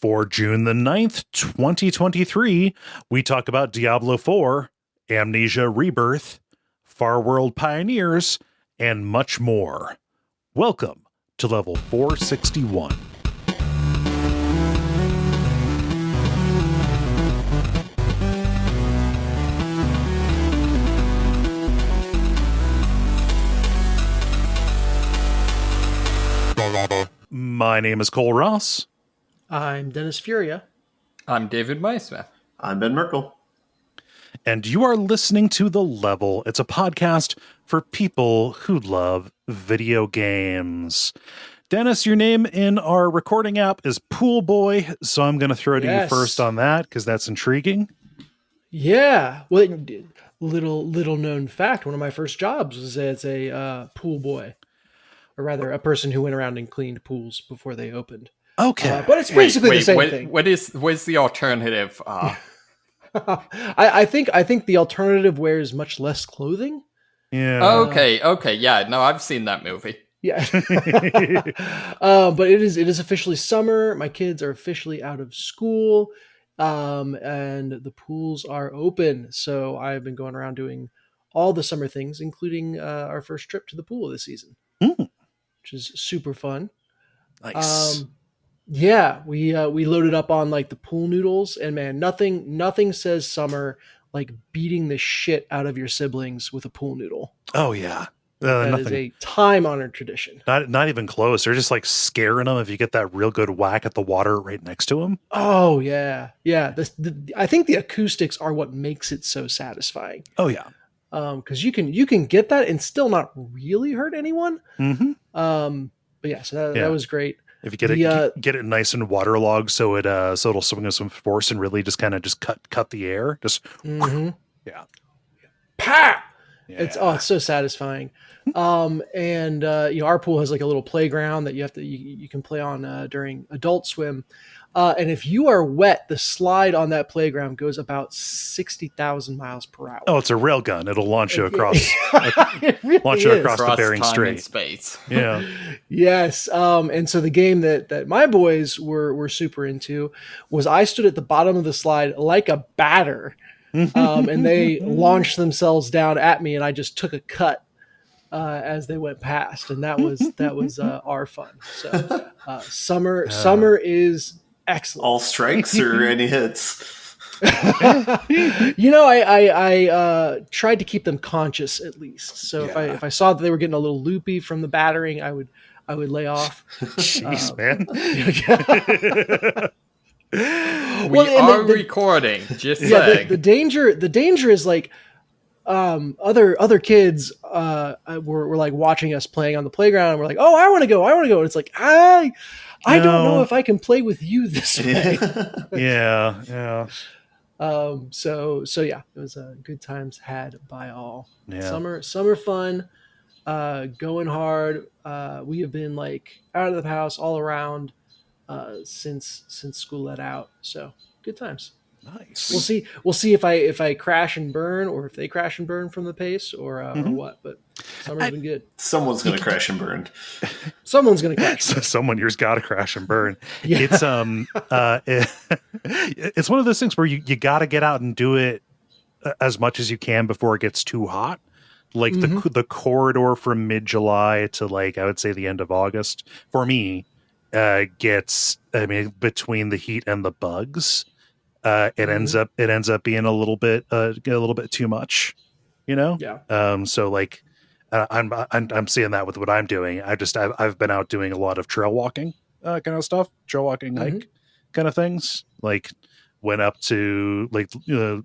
For June the 9th, 2023, we talk about Diablo 4, Amnesia Rebirth, Farworld Pioneers, and much more. Welcome to level 461. My name is Cole Ross. I'm Dennis Furia. I'm David Maismith. I'm Ben Merkel. And you are listening to The Level. It's a podcast for people who love video games. Dennis, your name in our recording app is Pool Boy, so I'm going to throw to you first on that because that's intriguing. Yeah. Well, little known fact, one of my first jobs was as a pool boy. Or rather, a person who went around and cleaned pools before they opened. Okay. But it's basically the same thing. What's the alternative? I think the alternative wears much less clothing. Yeah. Okay. Yeah. No, I've seen that movie. Yeah. But it is officially summer. My kids are officially out of school. And the pools are open. So I've been going around doing all the summer things, including our first trip to the pool this season. Which is super fun. Nice. Yeah, we loaded up on like the pool noodles, and man, nothing says summer like beating the shit out of your siblings with a pool noodle. Oh yeah, that is a time-honored tradition. Not even close. They're just like scaring them if you get that real good whack at the water right next to them. Oh yeah. I think the acoustics are what makes it so satisfying. Oh yeah. Because you can get that and still not really hurt anyone. Mm-hmm. But yeah, so that was great. If you get it nice and waterlogged, so it'll swing with some force and really just kind of cut the air. Just yeah. Pa! Yeah. It's so satisfying. And our pool has like a little playground that you can play on during adult swim. And if you are wet, the slide on that playground goes about 60,000 miles per hour. Oh, it's a rail gun. It'll launch you across, the Bering Strait. Space. Yeah. Yes. And so the game that my boys were super into was I stood at the bottom of the slide like a batter, and they launched themselves down at me, and I just took a cut as they went past, and that was our fun. So summer is excellent. All strikes or any hits? I tried to keep them conscious at least. So if I saw that they were getting a little loopy from the battering, I would lay off. Jeez, man. We are recording. Just saying. The danger is like other kids were like watching us playing on the playground, and we're like, oh, I want to go. And it's like I don't know if I can play with you this way. Yeah. So yeah, it was good times had by all. Yeah. Summer fun, going hard. We have been like out of the house all around since school let out. So good times. Nice. We'll see if I crash and burn, or if they crash and burn from the pace, or what. But summer's been good. Someone's gonna crash and burn. Someone's gonna crash. Someone here's got to crash and burn. Yeah. It's one of those things where you got to get out and do it as much as you can before it gets too hot. Like the corridor from mid-July to like I would say the end of August for me gets between the heat and the bugs. It ends up being a little bit too much, Yeah. So like, I'm seeing that with what I'm doing. I've been out doing a lot of trail walking, kind of stuff, trail walking, hike kind of things. Like went up to like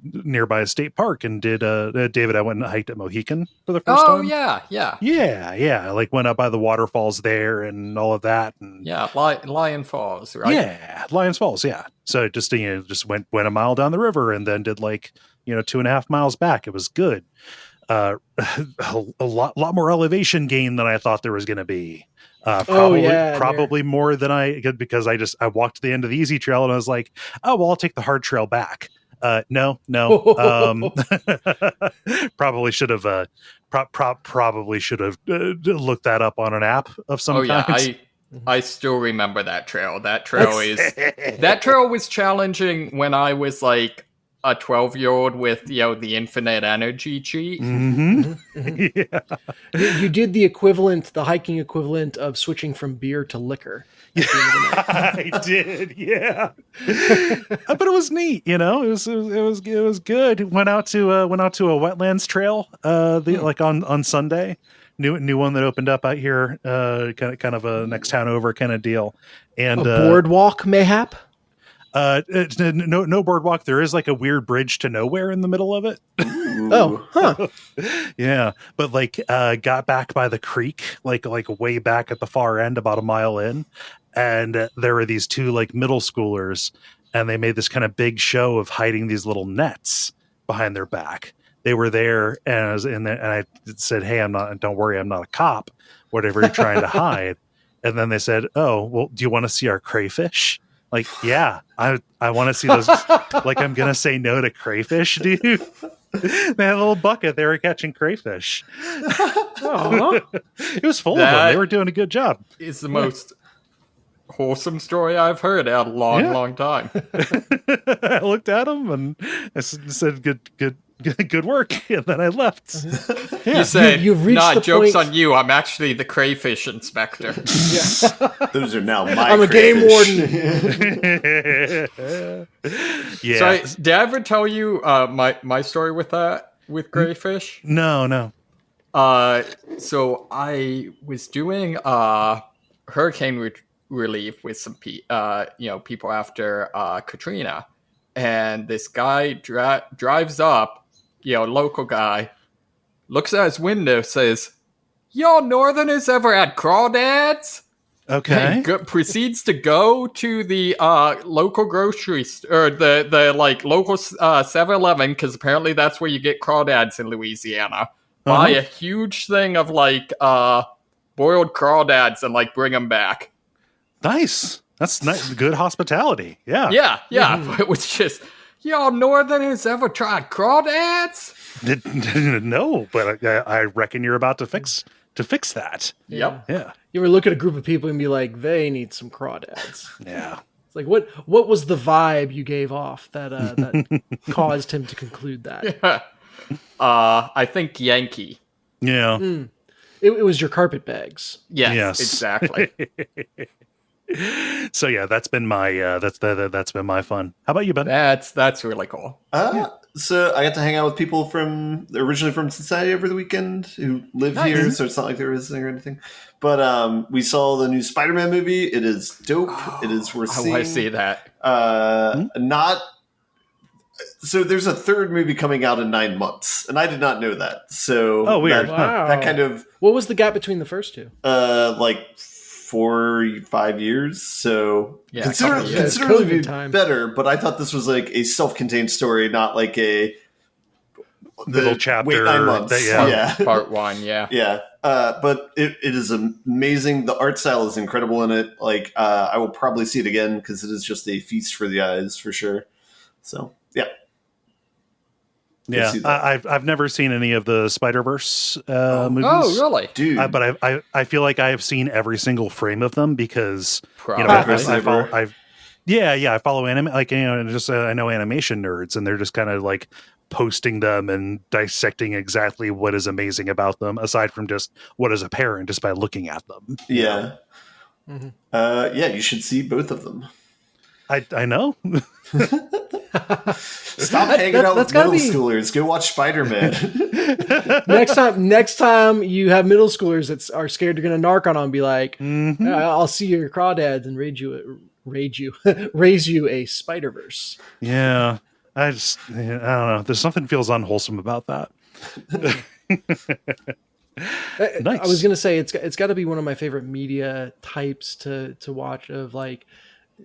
nearby a state park and did David. I went and hiked at Mohican for the first time. Oh yeah. Like went up by the waterfalls there and all of that. And Lion Falls, right? Yeah, Lions Falls. Yeah. So just went a mile down the river and then did like 2.5 miles back. It was good. A lot more elevation gain than I thought there was going to be. Probably more than because I walked to the end of the easy trail and I was like, oh, well, I'll take the hard trail back. No. Probably should have looked that up on an app of some kind. I still remember that trail. That trail was challenging when I was like a 12-year-old with the infinite energy cheat. Yeah. You did the hiking equivalent of switching from beer to liquor. I did, yeah. But it was neat, It was good. Went out to a wetlands trail, like on Sunday. New one that opened up out here, kind of a next town over kind of deal. And a boardwalk, mayhap. No boardwalk. There is like a weird bridge to nowhere in the middle of it. Oh, huh. Yeah, but like got back by the creek, like way back at the far end, about a mile in, and there were these two like middle schoolers, and they made this kind of big show of hiding these little nets behind their back. They were there, and I said, "Hey, don't worry, I'm not a cop. Whatever you're trying to hide." And then they said, "Oh, well, do you want to see our crayfish?" Like, yeah, I want to see those. Like, I'm gonna say no to crayfish, dude. They had a little bucket. They were catching crayfish. It was full of them. They were doing a good job. It's the most wholesome story I've heard in a long time. I looked at them and I said, "Good work," and then I left. You said, you've reached the joke's point... on you. I'm actually the crayfish inspector. Those are now my I'm crayfish. a game warden. Yeah. So did I ever tell you my story with crayfish? No. So I was doing hurricane relief with some people after Katrina, and this guy drives up, local guy, looks out his window, says, "Y'all Northerners ever had crawdads?" Okay. And proceeds to go to the local grocery store, or the local 7-Eleven, because apparently that's where you get crawdads in Louisiana. Buy a huge thing of boiled crawdads and bring them back. Nice. That's nice. Good hospitality. Yeah. Yeah. But it was just, y'all Northerners ever tried crawdads? No, but I reckon you're about to fix that. Yep. Yeah. You ever look at a group of people and be like, they need some crawdads? Yeah. It's like, what was the vibe you gave off that caused him to conclude that? Yeah. I think Yankee. Yeah. It was your carpetbags. Yes, exactly. So yeah, that's been my that's been my fun. How about you, Ben? That's really cool. So I got to hang out with people originally from Cincinnati over the weekend who live here, so it's not like they're visiting or anything. But we saw the new Spider-Man movie. It is dope. It is worth seeing. I want to see that. So there's a third movie coming out in 9 months, and I did not know that. So weird. That kind of... What was the gap between the first two? 4-5 years. So considerably better, but I thought this was like a self-contained story, not like a little chapter. Wait 9 months. Part one, yeah. Yeah. But it is amazing. The art style is incredible in it. I will probably see it again because it is just a feast for the eyes for sure. So yeah. Yeah, I've never seen any of the Spider-Verse movies. Oh, really? Dude. But I feel like I have seen every single frame of them because Probably. I follow anime, I know animation nerds, and they're just kind of posting them and dissecting exactly what is amazing about them, aside from just what is apparent just by looking at them. Yeah. Mm-hmm. You should see both of them. I know. Stop hanging out with middle schoolers. Go watch Spider-Man. Next time you have middle schoolers that are scared you're going to narc on them, be like, I'll see your crawdads and raise you a Spider-Verse. Yeah. I don't know. There's something feels unwholesome about that. Nice. I was going to say, it's got to be one of my favorite media types to watch, of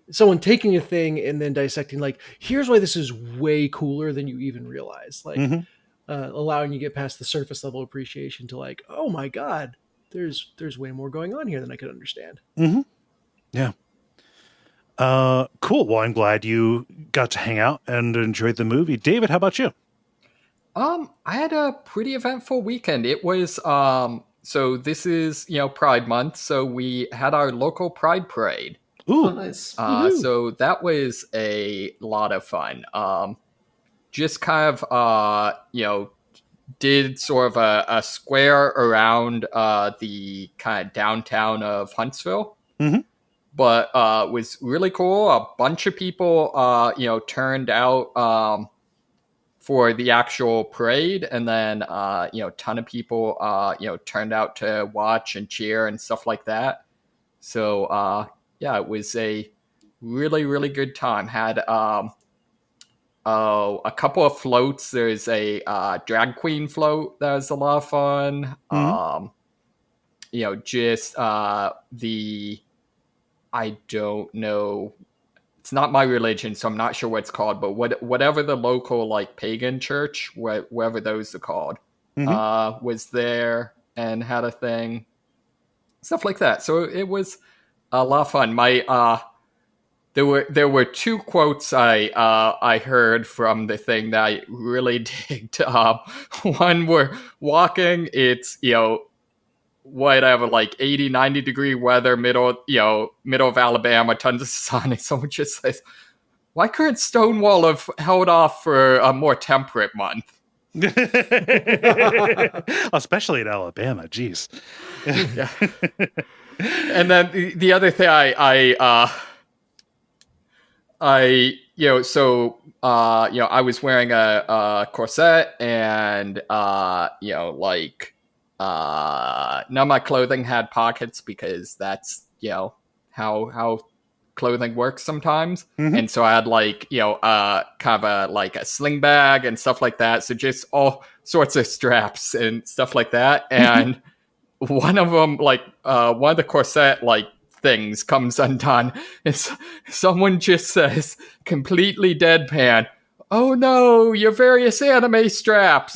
someone taking a thing and then dissecting, here's why this is way cooler than you even realize. Allowing you to get past the surface level appreciation to oh my God, there's way more going on here than I could understand. Mm-hmm. Yeah. Cool. Well, I'm glad you got to hang out and enjoyed the movie. David, how about you? I had a pretty eventful weekend. It was so this is, Pride Month, so we had our local Pride Parade. Ooh, nice. So that was a lot of fun. Just kind of, did sort of a square around the kind of downtown of Huntsville. Mhm. But was really cool. A bunch of people, turned out for the actual parade, and then a ton of people, turned out to watch and cheer and stuff like that. So it was a really, really good time. Had a couple of floats. There's a drag queen float that was a lot of fun. Just the I don't know. It's not my religion, so I'm not sure what it's called. But whatever the local like pagan church, whatever those are called, was there and had a thing, stuff like that. So it was a lot of fun. There were two quotes I heard from the thing that I really digged. One, we're walking. It's whatever, like 80, 90 degree weather, middle of Alabama, tons of sun, and someone just says, why couldn't Stonewall have held off for a more temperate month? Especially in Alabama, geez. Yeah. And then the other thing I was wearing a corset, and none of my clothing had pockets, because that's how clothing works sometimes. And so I had kind of a sling bag and stuff like that, so just all sorts of straps and stuff like that. And one of them, one of the corset things comes undone, and someone just says, completely deadpan, "Oh no, your various anime straps."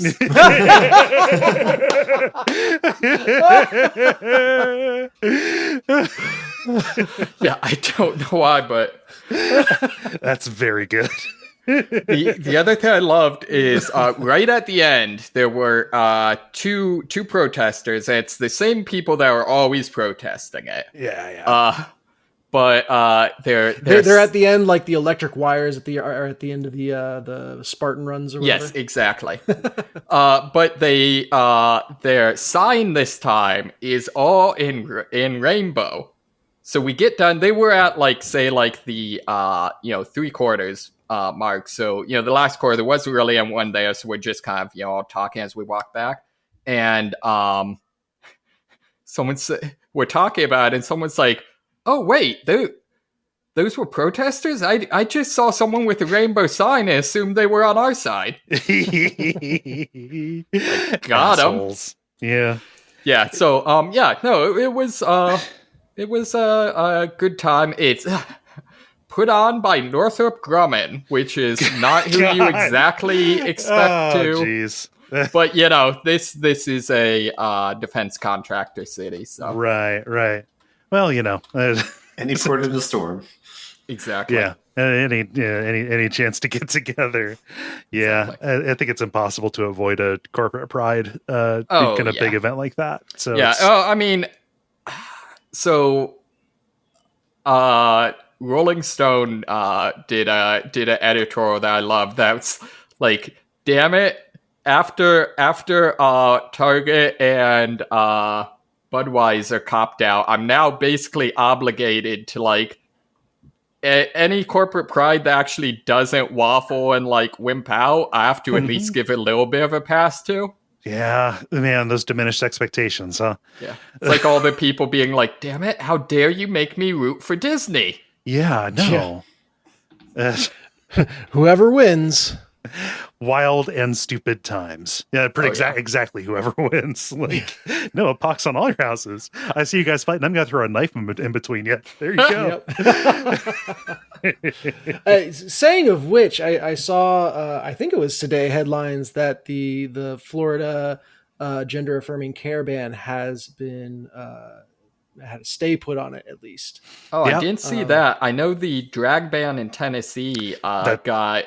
Yeah, I don't know why, but that's very good. The other thing I loved is right at the end there were two protesters. And it's the same people that are always protesting it. Yeah. But they're at the end, like the electric wires are at the end of the Spartan runs or whatever. Yes, exactly. But their sign this time is all in rainbow. So we get done. They were at the 3/4 mark. So the last quarter there wasn't really anyone there. So we're just kind of all talking as we walk back, and we're talking about it, and someone's like, "Oh wait, those were protesters? I just saw someone with a rainbow sign and assumed they were on our side." Got them. Yeah. Yeah. So no, it was a good time. It's put on by Northrop Grumman, which is not who you exactly expect to. Jeez. But this is a defense contractor city, so right. Well, any port in the storm. Exactly. Yeah. Any chance to get together. Yeah. Exactly. I think it's impossible to avoid a corporate pride in a big event like that. So yeah. Rolling Stone did an editorial that I love. That's like, damn it, after Target and Budweiser copped out, I'm now basically obligated to any corporate pride that actually doesn't waffle and wimp out, I have to at least give it a little bit of a pass to. Yeah, man, those diminished expectations, huh? Yeah. It's like all the people being like, damn it, how dare you make me root for Disney? Yeah, no. Yeah. Whoever wins. Wild and stupid times. Yeah, exactly whoever wins. No, a pox on all your houses. I see you guys fighting. I'm going to throw a knife in between you. There you go. Saying of which, I saw, I think it was today, headlines that the Florida gender affirming care ban has been had a stay put on it, at least. Oh, yeah. I didn't see that. I know the drag ban in Tennessee got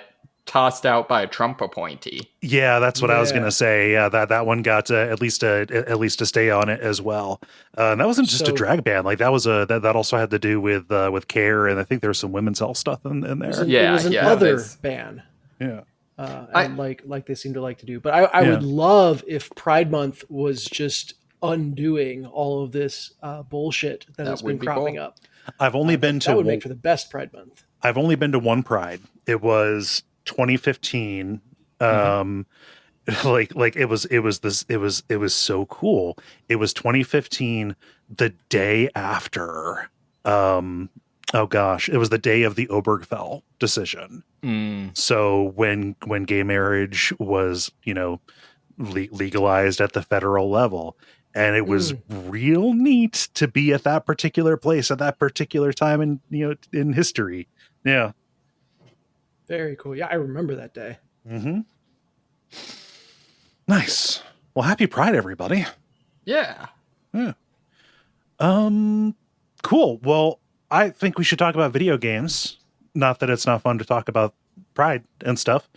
tossed out by a Trump appointee. Yeah, that's what I was Yeah. gonna say. Yeah, that one got at least a stay on it as well. And that wasn't just a So- drag ban. Like that was that also had to do with care, and I think there's some women's health stuff in there. It was an Yeah, other there's- ban. Yeah. And like they seem to like to do. But I would love if Pride Month was just undoing all of this bullshit that has been would be cropping cool. up. I've only been to That would make for the best Pride Month. I've only been to one Pride. It was 2015. Like it was so cool. It was 2015, the day after oh gosh, it was the day of the Obergefell decision. So when gay marriage was, legalized at the federal level, and it was real neat to be at that particular place at that particular time in history. Yeah. Very cool. Yeah, I remember that day. Mm-hmm. Nice. Well, happy Pride, everybody. Yeah. Cool. Well, I think we should talk about video games. Not that it's not fun to talk about Pride and stuff.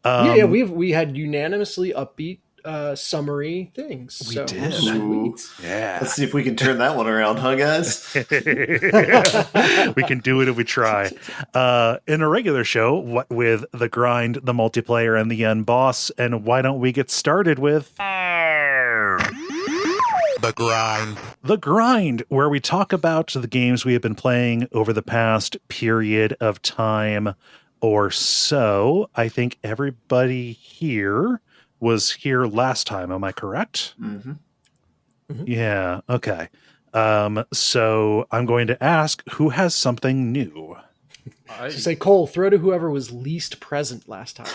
We had unanimously upbeat summary things. We so did. Sweet. Yeah. Let's see if we can turn that one around, huh, guys? We can do it if we try. In a regular show with the grind, the multiplayer, and the end boss. And why don't we get started with The Grind. The Grind, where we talk about the games we have been playing over the past period of time or so. I think everybody here was here last time. Am I correct? Mm-hmm. Yeah. Okay. So I'm going to ask who has something new. So say, Kole, throw to whoever was least present last time.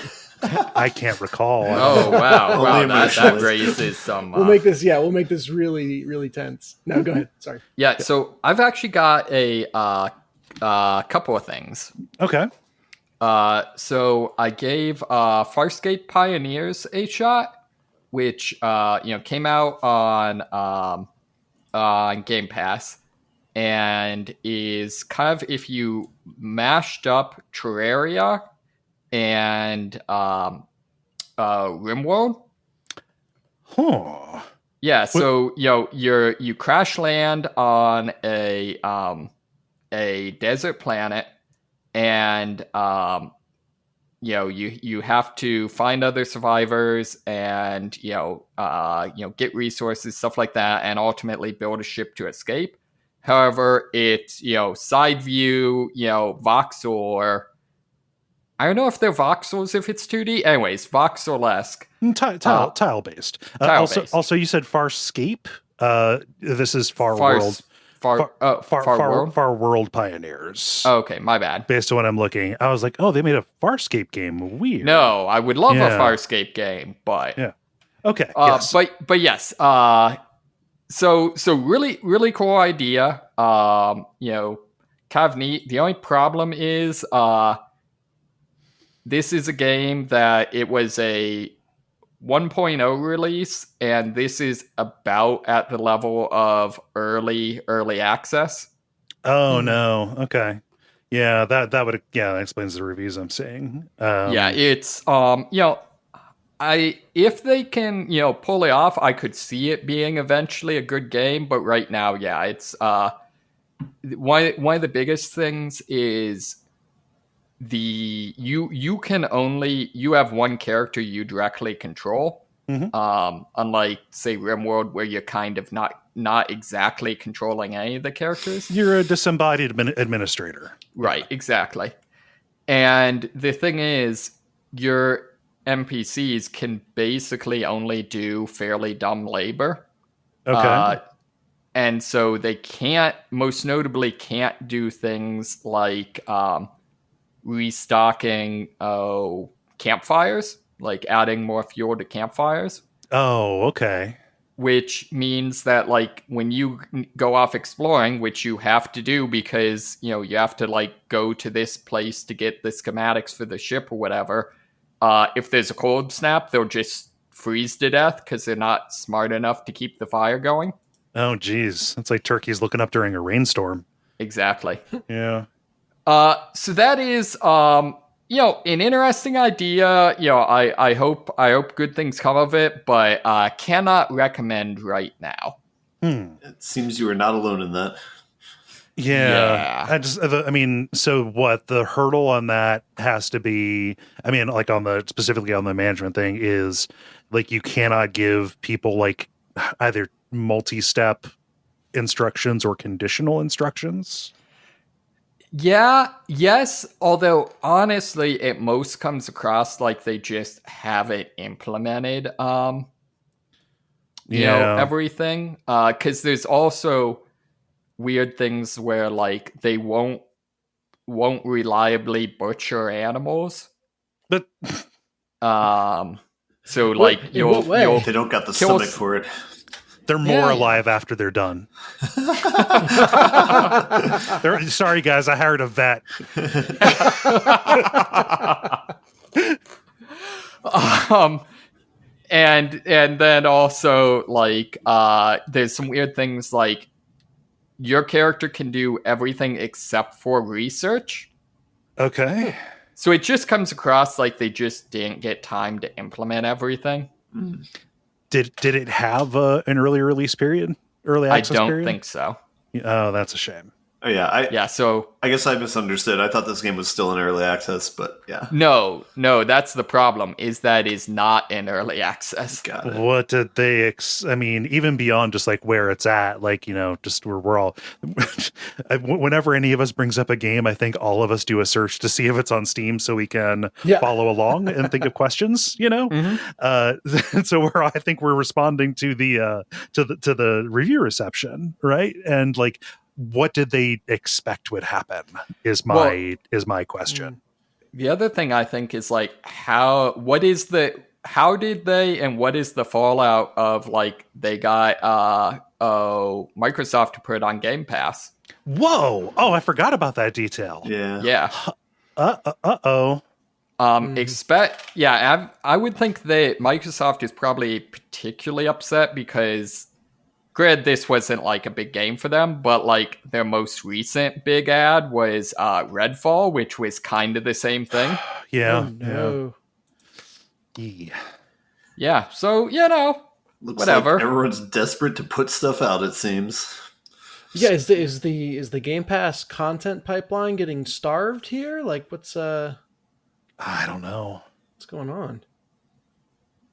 I can't recall. Oh wow! Only That emotionless. raises some. We'll make this really, really tense. No, go ahead. Sorry. Yeah. So I've actually got a couple of things. Okay. So I gave Farscape Pioneers a shot, which came out on Game Pass, and is kind of if you mashed up Terraria and RimWorld. Huh. Yeah, so you crash land on a desert planet, and you have to find other survivors and get resources, stuff like that, and ultimately build a ship to escape. However, it's side view, voxel. I don't know if they're voxels if it's 2D. Anyways, voxel-esque. Tile based. Also, you said Farscape. This is Farworld. Farworld Pioneers. Oh, okay, my bad. Based on what I'm looking, I was like, oh, they made a Farscape game. Weird. No, I would love a Farscape game, but yeah. Okay. Yes. But yes. So really really cool idea. Kind of neat. The only problem is this is a game that it was a 1.0 release, and this is about at the level of early access. Oh no. Okay. Yeah, that would that explains the reviews I'm seeing. It's if they can pull it off, I could see it being eventually a good game. But right now, it's one of the biggest things is you have one character you directly control. Mm-hmm. Unlike say RimWorld, where you're kind of not exactly controlling any of the characters. You're a disembodied administrator. Right, exactly. And the thing is, your NPCs can basically only do fairly dumb labor. Okay. And so they most notably can't do things like restocking campfires, like adding more fuel to campfires. Oh, okay. Which means that like when you go off exploring, which you have to do because you have to like go to this place to get the schematics for the ship or whatever. If there's a cold snap, they'll just freeze to death because they're not smart enough to keep the fire going. Oh, geez. It's like turkeys looking up during a rainstorm. Exactly. Yeah. So that is an interesting idea. I hope good things come of it, but cannot recommend right now. It seems you are not alone in that. Yeah. So what the hurdle on that has to be, like specifically on the management thing is like, you cannot give people like either multi-step instructions or conditional instructions. Yeah, yes, although honestly it most comes across like they just haven't implemented everything, because there's also weird things where like they won't reliably butcher animals, but so like you'll they don't got the stomach for it. They're more alive after they're done. Sorry, guys, I hired a vet. And then also like there's some weird things like your character can do everything except for research. Okay. So it just comes across like they just didn't get time to implement everything. Did it have an early release period? Early access period? I don't think so. Oh, that's a shame. Oh yeah, so I guess I misunderstood. I thought this game was still in early access, but yeah. No, that's the problem. Is not in early access. Got it. What did they? Even beyond just like where it's at, like just where we're all. Whenever any of us brings up a game, I think all of us do a search to see if it's on Steam, so we can follow along and think of questions. Mm-hmm. So I think we're responding to the to the review reception, right? And like, what did they expect would happen is my question. The other thing I think is like how did they and what is the fallout of like they got Microsoft to put it on Game Pass? Whoa! Oh, I forgot about that detail. Yeah. Uh-oh. I would think that Microsoft is probably particularly upset because granted, this wasn't like a big game for them, but like their most recent big ad was Redfall, which was kind of the same thing. Yeah. Oh, no. Yeah. So Looks whatever. Like everyone's desperate to put stuff out. It seems. Yeah. Is the Game Pass content pipeline getting starved here? Like, what's I don't know. What's going on?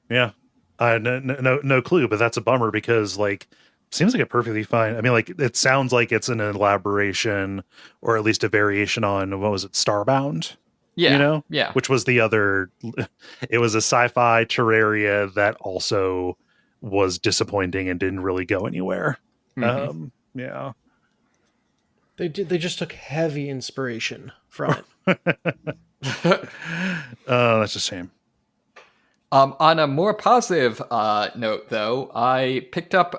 Yeah. No clue, but that's a bummer because like. Seems like a perfectly fine. Like it sounds like it's an elaboration or at least a variation on what was it, Starbound? Yeah, which was the other. It was a sci-fi Terraria that also was disappointing and didn't really go anywhere. Mm-hmm. Yeah, they just took heavy inspiration from it. That's a shame. On a more positive note, though, I picked up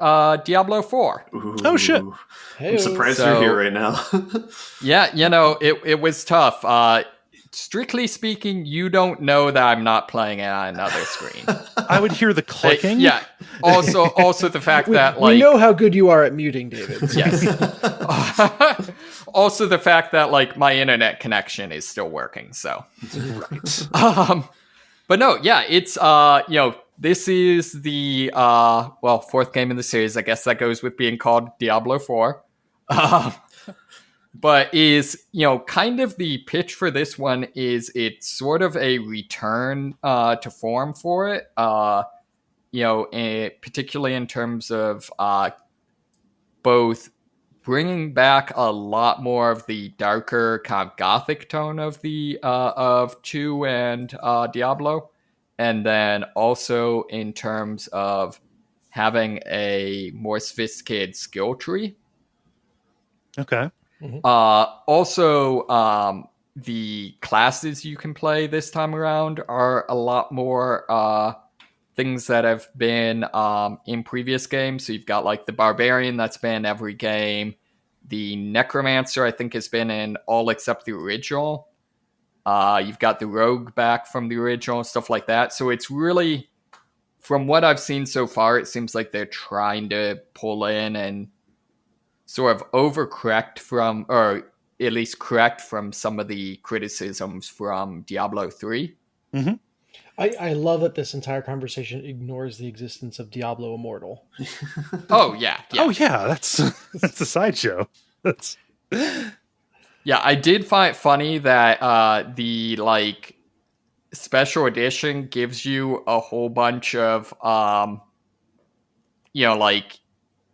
Diablo 4. Ooh. Oh, shit. I'm surprised you're here right now. Yeah, it was tough. Strictly speaking, you don't know that I'm not playing it on another screen. I would hear the clicking. Yeah. Also the fact that like... We know how good you are at muting, David. Yes. Also the fact that like my internet connection is still working, so... Right. But no, yeah, it's this is the fourth game in the series. I guess that goes with being called Diablo 4. But is kind of the pitch for this one is it's sort of a return to form for it. Particularly in terms of both bringing back a lot more of the darker kind of gothic tone of the of 2 and Diablo, and then also in terms of having a more sophisticated skill tree. Okay. Mm-hmm. Also, the classes you can play this time around are a lot more things that have been in previous games. So you've got like the Barbarian that's been in every game. The Necromancer, I think, has been in all except the original. You've got the Rogue back from the original, stuff like that. So it's really, from what I've seen so far, it seems like they're trying to pull in and sort of overcorrect from, or at least correct from some of the criticisms from Diablo 3. Mm-hmm. I love that this entire conversation ignores the existence of Diablo Immortal. Oh yeah. Oh yeah, that's a sideshow. That's Yeah, I did find it funny that the like special edition gives you a whole bunch of like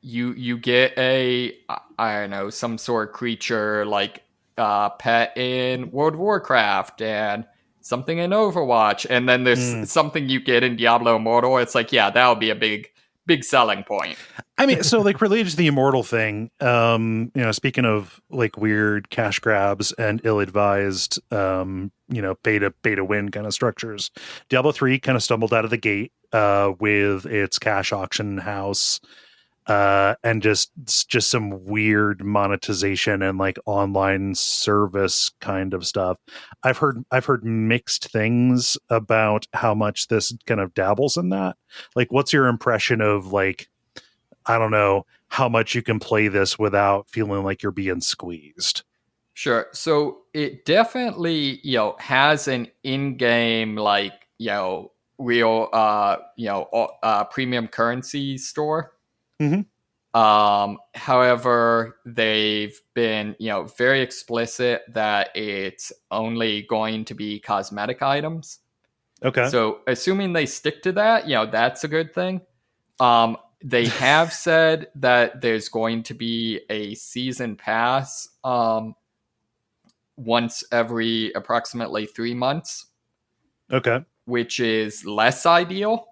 you get a I don't know, some sort of creature like pet in World of Warcraft and something in Overwatch, and then there's something you get in Diablo Immortal. It's like, yeah, that would be a big selling point. I mean, so like related to the Immortal thing, speaking of like weird cash grabs and ill-advised, pay to win kind of structures, Diablo 3 kind of stumbled out of the gate with its cash auction house and just some weird monetization and like online service kind of stuff. I've heard mixed things about how much this kind of dabbles in that. Like, what's your impression of like, I don't know, how much you can play this without feeling like you're being squeezed? Sure. So it definitely, has an in-game like, real premium currency store. Mm-hmm. However, they've been, very explicit that it's only going to be cosmetic items. Okay. So assuming they stick to that, that's a good thing. They have said that there's going to be a season pass once every approximately 3 months. Okay. Which is less ideal.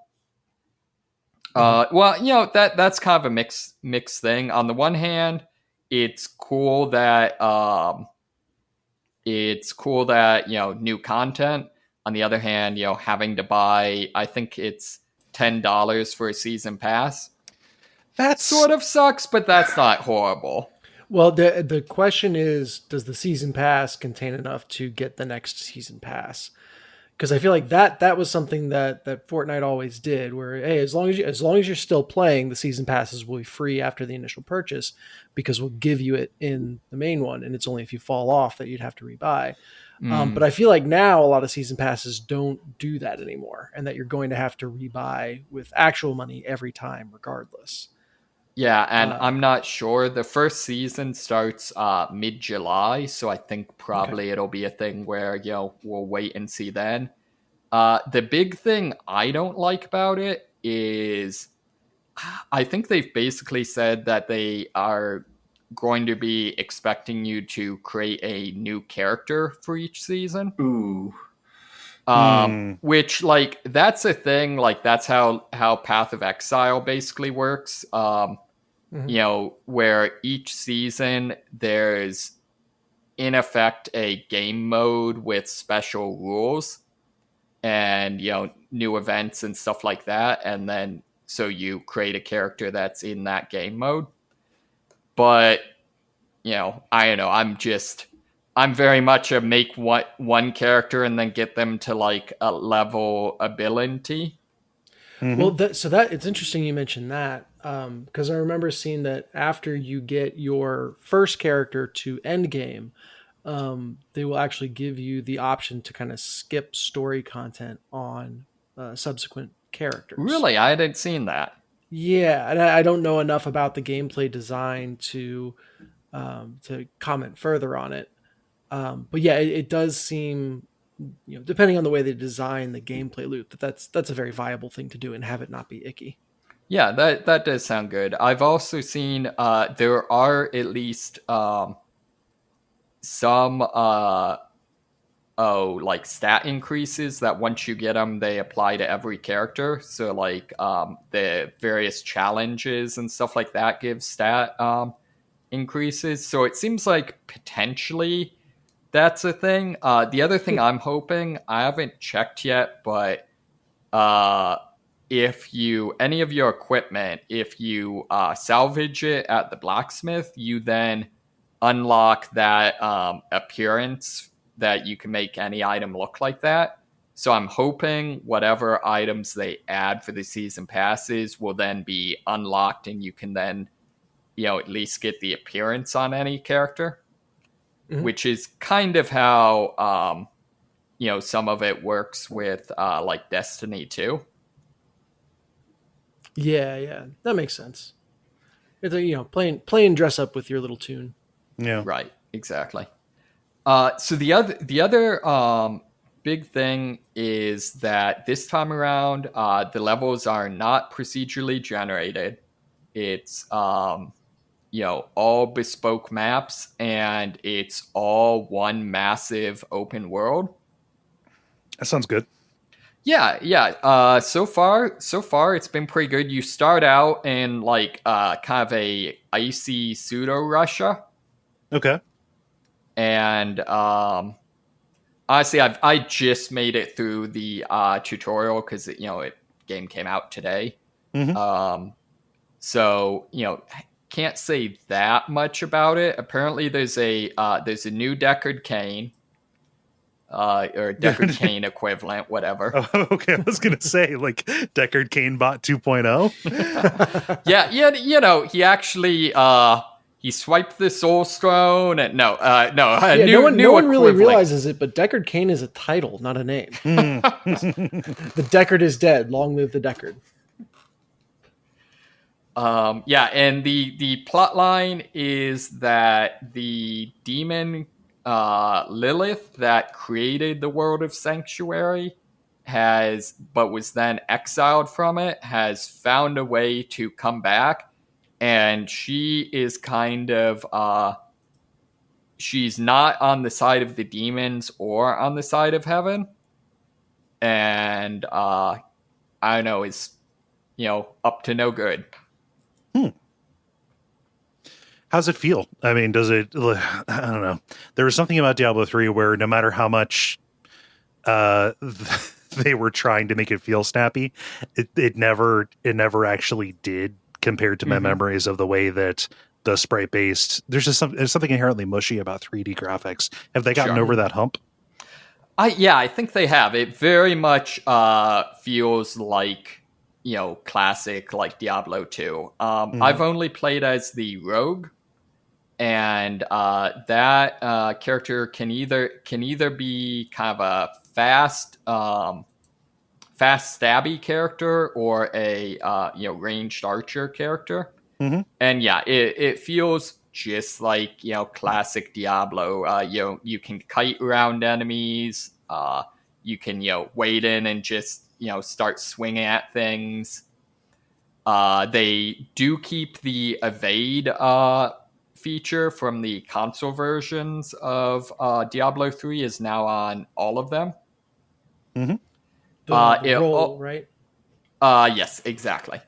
Well, that's kind of a mixed thing. On the one hand, it's cool that new content. On the other hand, having to buy, I think it's $10 for a season pass. That sort of sucks, but that's not horrible. Well, the question is, does the season pass contain enough to get the next season pass? Because I feel like that was something that Fortnite always did, where hey, as long as you're still playing, the season passes will be free after the initial purchase, because we'll give you it in the main one, and it's only if you fall off that you'd have to rebuy. But I feel like now a lot of season passes don't do that anymore, and that you're going to have to rebuy with actual money every time, regardless. Yeah, and I'm not sure. The first season starts mid-July, so I think probably it'll be a thing where, we'll wait and see then. The big thing I don't like about it is I think they've basically said that they are going to be expecting you to create a new character for each season. Ooh. Which, like, that's a thing. Like, that's how Path of Exile basically works. Where each season there's in effect a game mode with special rules and new events and stuff like that, and then so you create a character that's in that game mode. But I don't know, I'm very much a make one character and then get them to like a level ability. Mm-hmm. Well, it's interesting you mentioned that, because I remember seeing that after you get your first character to end game, they will actually give you the option to kind of skip story content on subsequent characters. Really? I hadn't seen that. Yeah, and I don't know enough about the gameplay design to comment further on it. But yeah, it does seem, depending on the way they design the gameplay loop, that's a very viable thing to do and have it not be icky. Yeah, that does sound good. I've also seen there are at least some like stat increases that once you get them, they apply to every character. So like the various challenges and stuff like that give stat increases. So it seems like potentially that's a thing. The other thing I'm hoping, I haven't checked yet, but if any of your equipment, if you salvage it at the blacksmith, you then unlock that appearance that you can make any item look like that. So I'm hoping whatever items they add for the season passes will then be unlocked, and you can then, at least get the appearance on any character. which is kind of how some of it works with like Destiny 2. Yeah, that makes sense. It's playing dress up with your little tune. Yeah, right, exactly. So the other big thing is that this time around, the levels are not procedurally generated. It's all bespoke maps, and it's all one massive open world. that sounds good. Yeah. So far, it's been pretty good. You start out in like kind of a icy pseudo Russia, Okay. and honestly, I just made it through the tutorial because game came out today. Mm-hmm. So can't say that much about it. Apparently, there's a new Deckard Cain. Or Deckard Cain equivalent, whatever. Oh, okay, I was gonna say like Deckard Cain bot 2.0. Yeah, he actually he swiped the soul stone and no one really realizes it, but Deckard Cain is a title, not a name. The Deckard is dead. Long live the Deckard. And the plot line is that the demon Lilith that created the world of Sanctuary but was then exiled from it, has found a way to come back, and she is kind of she's not on the side of the demons or on the side of heaven, and I don't know, is up to no good. How's it feel? I mean, does it? I don't know. There was something about Diablo 3 where no matter how much they were trying to make it feel snappy, it never actually did compared to my memories of the way that the sprite based. There's something inherently mushy about 3D graphics. Have they gotten over that hump? I think they have. It very much feels like classic like Diablo 2. I've only played as the rogue, and that character can either be kind of a fast stabby character or a ranged archer character. And it feels just like classic Diablo. You can kite around enemies. You can wade in and just start swinging at things. They do keep the evade feature from the console versions of Diablo 3 is now on all of them. The roll, right? Yes, exactly.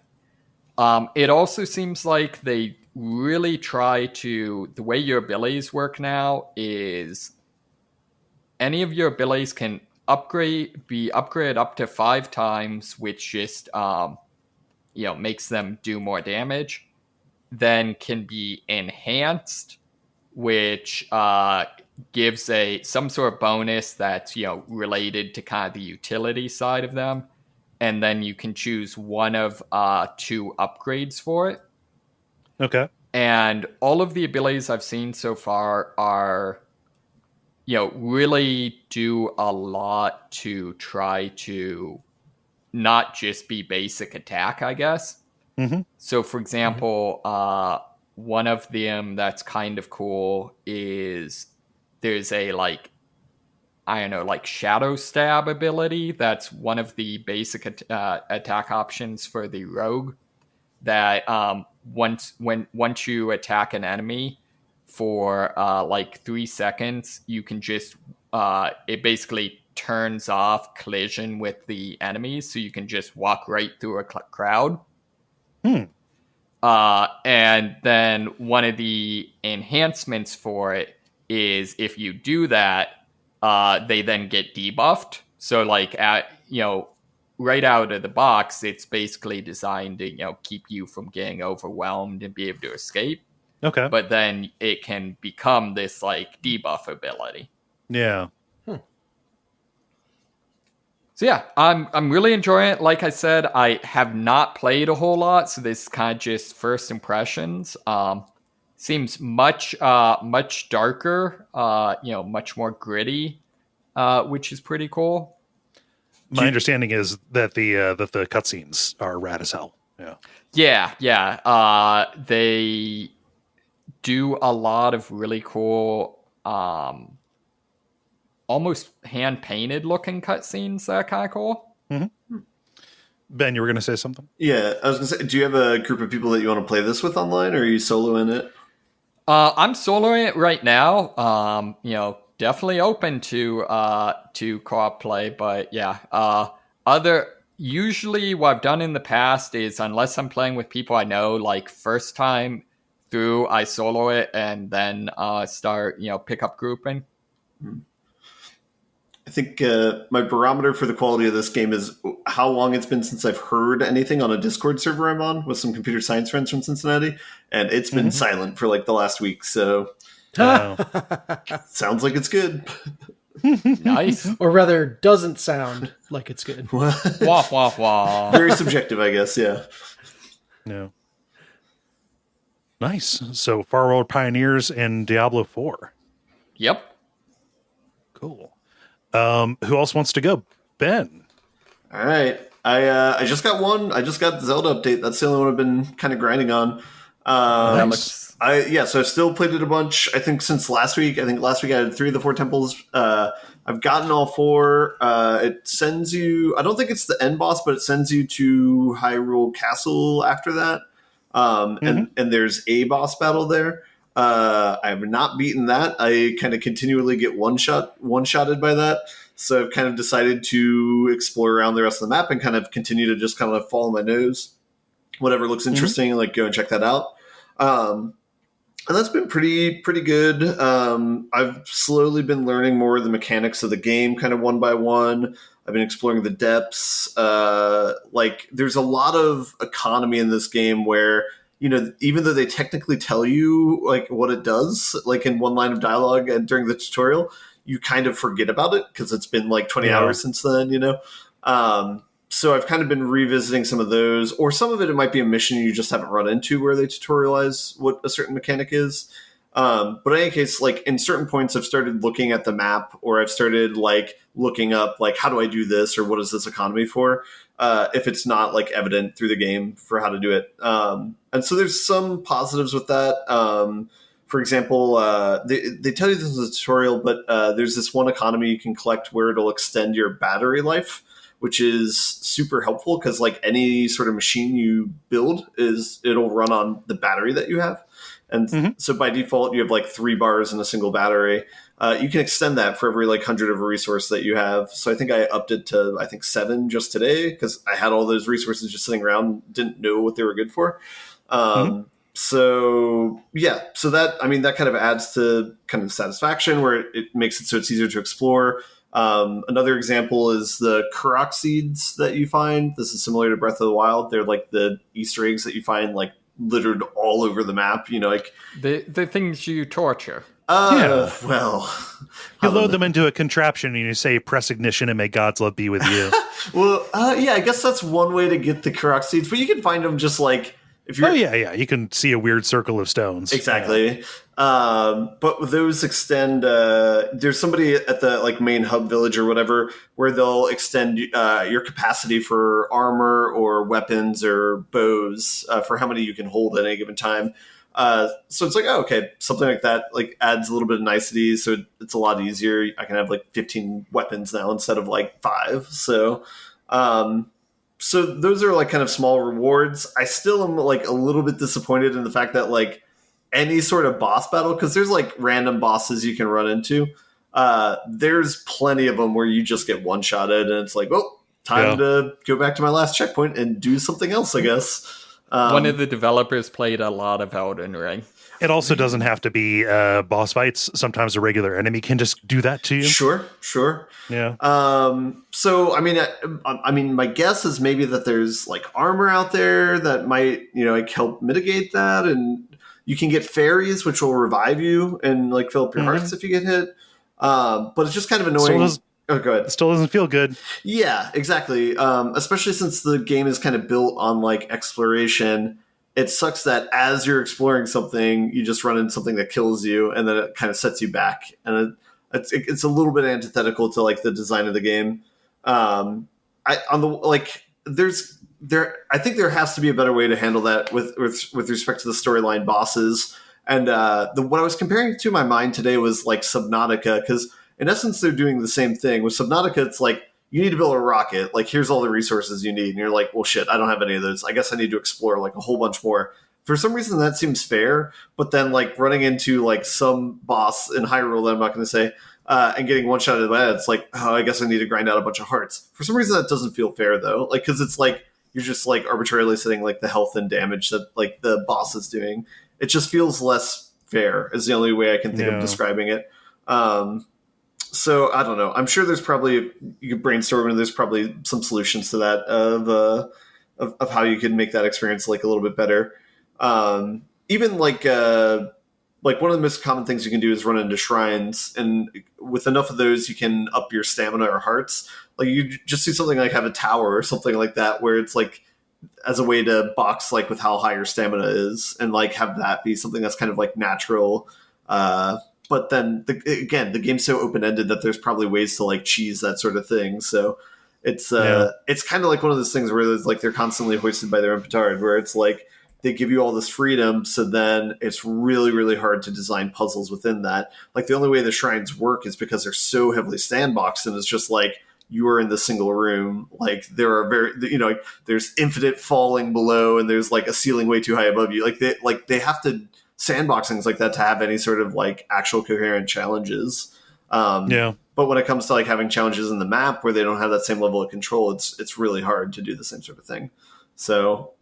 It also seems like they really try to... The way your abilities work now is any of your abilities can be upgraded up to 5 times, which just makes them do more damage. Then can be enhanced, which gives some sort of bonus that's related to kind of the utility side of them. And then you can choose one of 2 upgrades for it. Okay. And all of the abilities I've seen so far are, really do a lot to try to not just be basic attack, I guess. So, for example, one of them that's kind of cool is there's a shadow stab ability. That's one of the basic attack options for the rogue. That once you attack an enemy for 3 seconds, you can just it basically turns off collision with the enemies, so you can just walk right through a crowd. And then one of the enhancements for it is if you do that, they then get debuffed. So right out of the box, it's basically designed to keep you from getting overwhelmed and be able to escape. Okay. But then it can become this debuff ability. Yeah. So yeah, I'm really enjoying it. Like I said, I have not played a whole lot, so this is kind of just first impressions. seems much darker, much more gritty, which is pretty cool. My understanding is that the cutscenes are rad as hell. Yeah. They do a lot of really cool, almost hand painted looking cutscenes that are kind of cool. Mm-hmm. Ben, you were going to say something? Yeah, I was going to say, do you have a group of people that you want to play this with online, or are you soloing it? I'm soloing it right now. Definitely open to co-op play, but yeah. Usually what I've done in the past is, unless I'm playing with people I know, like first time through, I solo it and then start pick up grouping. I think my barometer for the quality of this game is how long it's been since I've heard anything on a Discord server I'm on with some computer science friends from Cincinnati, and it's been silent for like the last week. So sounds like it's good. Nice. Or rather, doesn't sound like it's good. Wah, wah, wah. Very subjective, I guess. Yeah. No. Nice. So Farworld Pioneers and Diablo 4. Yep. Cool. Who else wants to go? Ben. All right. I just got one. I just got the Zelda update. That's the only one I've been kind of grinding on. Nice. So I've still played it a bunch. I think since last week. I think last week I had 3 of the 4 temples. I've gotten all 4. It sends you. I don't think it's the end boss, but it sends you to Hyrule Castle after that. And there's a boss battle there. I have not beaten that. I kind of continually get one-shotted by that. So I've kind of decided to explore around the rest of the map and kind of continue to just kind of follow my nose. Whatever looks interesting, like go and check that out. And that's been pretty good. I've slowly been learning more of the mechanics of the game kind of one by one. I've been exploring the depths. There's a lot of economy in this game where, even though they technically tell you like what it does, like in one line of dialogue and during the tutorial, you kind of forget about it because it's been like 20 hours since then, So I've kind of been revisiting some of those, or some of it might be a mission you just haven't run into where they tutorialize what a certain mechanic is. But in any case, like in certain points, I've started looking at the map, or I've started like looking up, like, how do I do this, or what is this economy for? If it's not like evident through the game for how to do it. And so there's some positives with that. For example, they tell you this is a tutorial, but there's this one economy you can collect where it'll extend your battery life, which is super helpful because like any sort of machine you build it'll run on the battery that you have. And so by default, you have like 3 bars in a single battery. You can extend that for every like 100 of a resource that you have. So I think I upped it to, 7 just today because I had all those resources just sitting around, didn't know what they were good for. So that, that kind of adds to kind of satisfaction where it makes it so it's easier to explore. Another example is the Korok seeds that you find. This is similar to Breath of the Wild. They're like the Easter eggs that you find like littered all over the map, like the things you torture. Well, you load them into a contraption and you say, press ignition and may God's love be with you. Well, I guess that's one way to get the Korok seeds, but you can find them just like if you're. Oh yeah, you can see a weird circle of stones. Exactly. But those extend. There's somebody at the like main hub village or whatever where they'll extend your capacity for armor or weapons or bows for how many you can hold at any given time. So it's like, oh, okay, something like that like adds a little bit of nicety, so it's a lot easier. I can have like 15 weapons now instead of like 5. So those are like kind of small rewards. I still am like a little bit disappointed in the fact that like any sort of boss battle, because there's like random bosses you can run into. There's plenty of them where you just get one-shotted and it's like, oh, time to go back to my last checkpoint and do something else, I guess. One of the developers played a lot of Elden Ring. It also doesn't have to be boss fights. Sometimes a regular enemy can just do that to you. Sure. Yeah. So, I mean, my guess is maybe that there's like armor out there that might, like help mitigate that. And you can get fairies, which will revive you and like fill up your hearts if you get hit. But it's just kind of annoying. Oh, go ahead. It still doesn't feel good. Yeah, exactly. Especially since the game is kind of built on like exploration. it sucks that as you're exploring something, you just run into something that kills you, and then it kind of sets you back. And it's a little bit antithetical to like the design of the game. I think there has to be a better way to handle that with respect to the storyline bosses. And what I was comparing to in my mind today was like Subnautica, because in essence they're doing the same thing. With Subnautica, it's like, you need to build a rocket. Like, here's all the resources you need. And you're like, well, shit, I don't have any of those. I guess I need to explore like a whole bunch more. For some reason, that seems fair. But then, like, running into like some boss in Hyrule that I'm not going to say, and getting one shot at the head, it's like, oh, I guess I need to grind out a bunch of hearts. For some reason, that doesn't feel fair, though. Like, because it's like you're just like arbitrarily setting like the health and damage that like the boss is doing. It just feels less fair, is the only way I can think of describing it. So I don't know. I'm sure there's probably, you could brainstorm and there's probably some solutions to that of how you can make that experience like a little bit better. Even like one of the most common things you can do is run into shrines, and with enough of those, you can up your stamina or hearts. Like you just do something like have a tower or something like that, where it's like as a way to box like with how high your stamina is, and like have that be something that's kind of like natural. But then again, the game's so open-ended that there's probably ways to like cheese that sort of thing. So it's kind of like one of those things where there's like they're constantly hoisted by their own petard, where it's like they give you all this freedom, so then it's really, really hard to design puzzles within that. Like the only way the shrines work is because they're so heavily sandboxed, and it's just like you are in the single room. Like there are there's infinite falling below, and there's like a ceiling way too high above you. Like they have to sandbox things like that to have any sort of like actual coherent challenges. But when it comes to like having challenges in the map where they don't have that same level of control, it's really hard to do the same sort of thing. So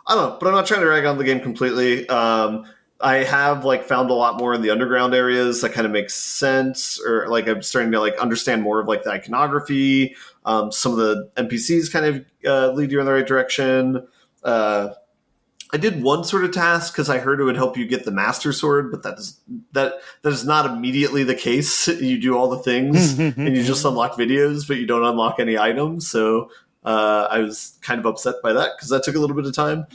I don't know, but I'm not trying to rag on the game completely. I have like found a lot more in the underground areas that kind of makes sense, or like I'm starting to like understand more of like the iconography. Some of the NPCs kind of lead you in the right direction. I did one sort of task because I heard it would help you get the Master Sword, but that is not immediately the case. You do all the things and you just unlock videos, but you don't unlock any items. So I was kind of upset by that because that took a little bit of time.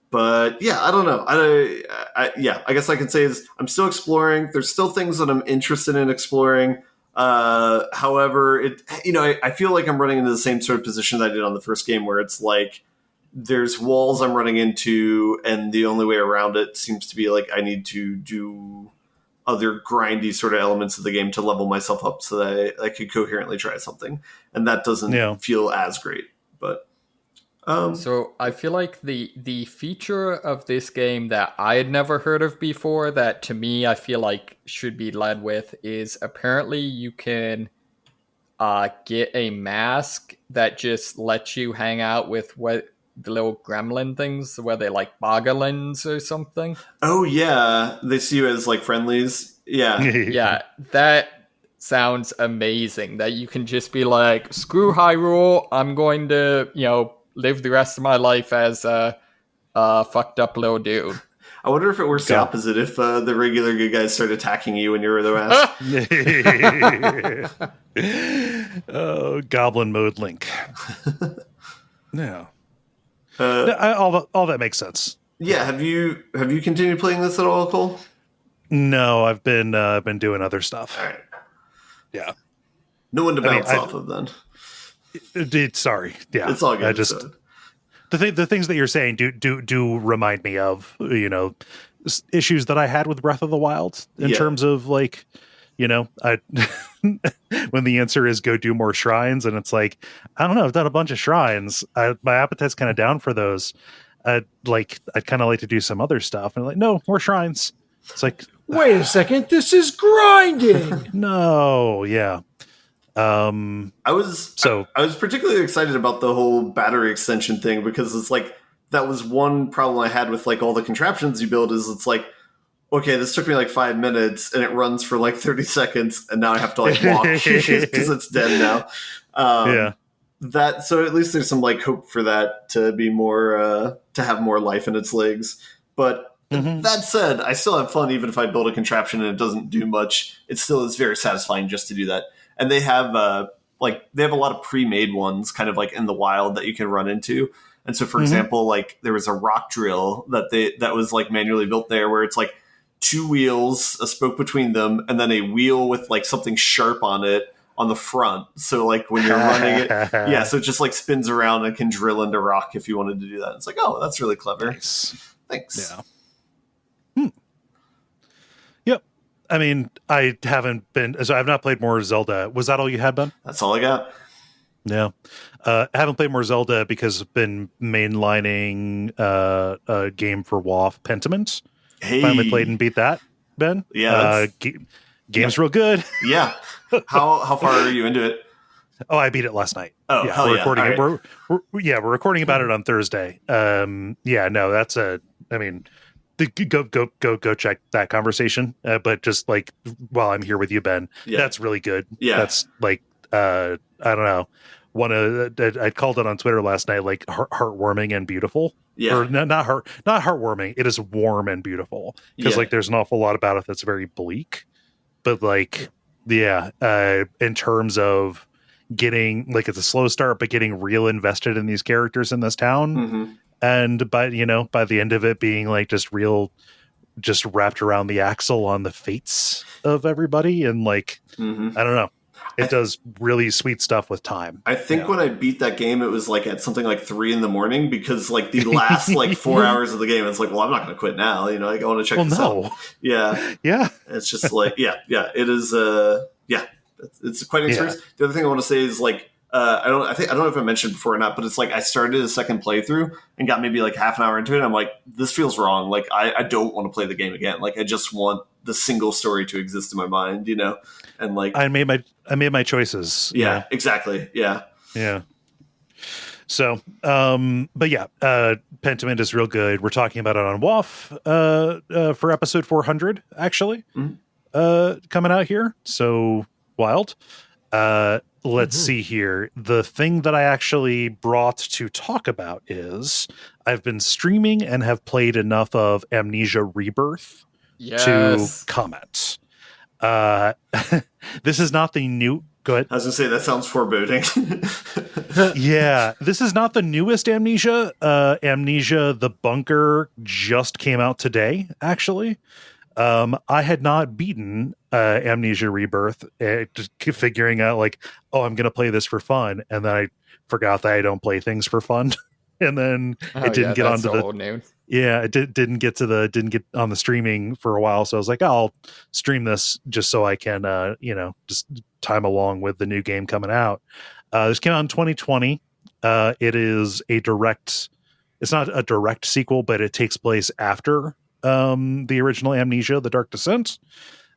But yeah, I don't know. I guess I can say is I'm still exploring. There's still things that I'm interested in exploring. However, I feel like I'm running into the same sort of position that I did on the first game, where it's like there's walls I'm running into, and the only way around it seems to be like I need to do other grindy sort of elements of the game to level myself up so that I could coherently try something. And that doesn't feel as great. But so I feel like the feature of this game that I had never heard of before, that to me I feel like should be led with, is apparently you can get a mask that just lets you hang out with the little gremlin things, where they like boggolins or something. Oh yeah, they see you as like friendlies. Yeah. Yeah, that sounds amazing. That you can just be like, screw Hyrule, I'm going to, live the rest of my life as a fucked up little dude. I wonder if it works the opposite, if the regular good guys start attacking you when you're the mask. Oh, Goblin mode Link. Yeah. All that makes sense. Yeah, have you continued playing this at all, Kole? No, I've been doing other stuff. All right. Yeah. No one to bounce off of then. Sorry. Yeah. It's all good. The things that you're saying do remind me of, issues that I had with Breath of the Wild in terms of like, I when the answer is go do more shrines, and it's like, I don't know, I've done a bunch of shrines. My appetite's kind of down for those. I'd kind of like to do some other stuff, and I'm like, no, more shrines. It's like, wait a second, this is grinding. No, yeah. I was particularly excited about the whole battery extension thing, because it's like that was one problem I had with like all the contraptions you build, is it's like, okay, this took me like 5 minutes and it runs for like 30 seconds and now I have to like walk because it's dead now. So at least there's some like hope for that to be more, to have more life in its legs. But that said, I still have fun even if I build a contraption and it doesn't do much. It still is very satisfying just to do that. And they have a lot of pre-made ones kind of like in the wild that you can run into. And so, for example, like there was a rock drill that was like manually built there, where it's like 2 wheels, a spoke between them, and then a wheel with like something sharp on it on the front. So like when you're running it, so it just like spins around and can drill into rock if you wanted to do that. It's like, oh, that's really clever. Nice. Thanks. Yeah. Yep. I mean, I have not played more Zelda. Was that all you had, Ben? That's all I got. Yeah. I haven't played more Zelda because I've been mainlining a game for WoW, Pentiment. Hey. Finally played and beat that, Ben. Yeah. Game's real good. Yeah. How far are you into it? Oh, I beat it last night. Oh, yeah, hell we're yeah. recording it. Right. We're recording about it on Thursday. That's go check that conversation. But just like while I'm here with you, Ben, that's really good. Yeah. That's like I don't know. I called it on Twitter last night, like heartwarming and beautiful. Yeah. Or not heartwarming. It is warm and beautiful because like there's an awful lot about it that's very bleak. But like, in terms of getting like it's a slow start, but getting real invested in these characters in this town, and by the end of it being like just wrapped around the axle on the fates of everybody, and like I don't know. It does really sweet stuff with time. I think when I beat that game, it was like at something like 3 a.m, because like the last like 4 hours of the game, it's like, well, I'm not going to quit now. You know, like, I want to check this out. Yeah. Yeah. It's just like, it is. It's quite an experience. The other thing I want to say is like, I don't know if I mentioned before or not, but it's like I started a second playthrough and got maybe like half an hour into it. And I'm like, this feels wrong. Like I don't want to play the game again. Like I just want the single story to exist in my mind, you know? And like I made my choices. Yeah, exactly. Yeah. Yeah. So, Pentiment is real good. We're talking about it on WoF for episode 400, actually, coming out here. So wild. Let's see here. The thing that I actually brought to talk about is I've been streaming and have played enough of Amnesia Rebirth to comment. This is not the new... Go ahead. I was going to say, that sounds foreboding. Yeah, this is not the newest Amnesia. Amnesia The Bunker just came out today, actually. I had not beaten Amnesia Rebirth, just figuring out like, oh, I'm going to play this for fun. And then I forgot that I don't play things for fun. And then it didn't get onto the... it didn't get on the streaming for a while. So I was like, I'll stream this just so I can, just time along with the new game coming out. This came out in 2020. It is it's not a direct sequel, but it takes place after the original Amnesia, The Dark Descent,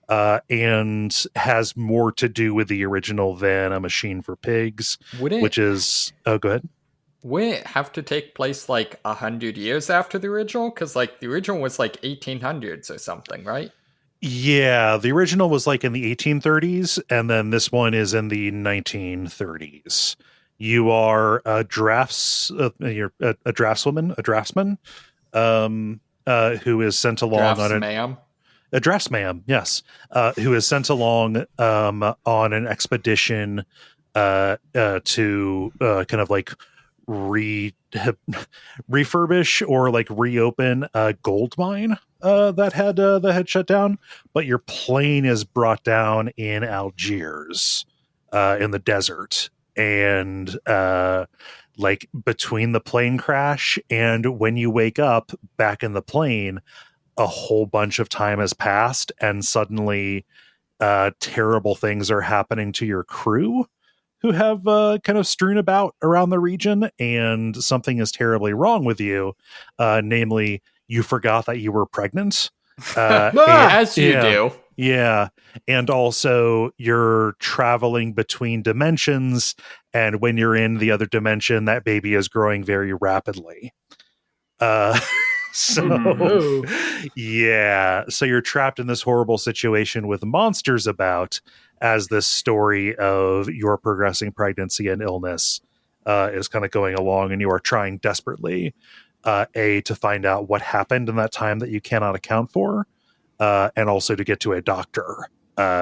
and has more to do with the original than A Machine for Pigs, which is... Oh, go ahead. Would it have to take place like 100 years after the original? Because like the original was like 1800s or something, right? Yeah, the original was like in the 1830s, and then this one is in the 1930s. You are a you're a draftsman, who is sent along a draftsman, yes, who is sent along on an expedition to kind of like refurbish or like reopen a gold mine that had shut down, but your plane is brought down in Algiers in the desert, and like between the plane crash and when you wake up back in the plane, a whole bunch of time has passed, and suddenly terrible things are happening to your crew who have kind of strewn about around the region, and something is terribly wrong with you. Namely, you forgot that you were pregnant. As you do. Yeah. And also you're traveling between dimensions, and when you're in the other dimension, that baby is growing very rapidly. So you're trapped in this horrible situation with monsters about, as this story of your progressing pregnancy and illness is kind of going along, and you are trying desperately to find out what happened in that time that you cannot account for, and also to get to a doctor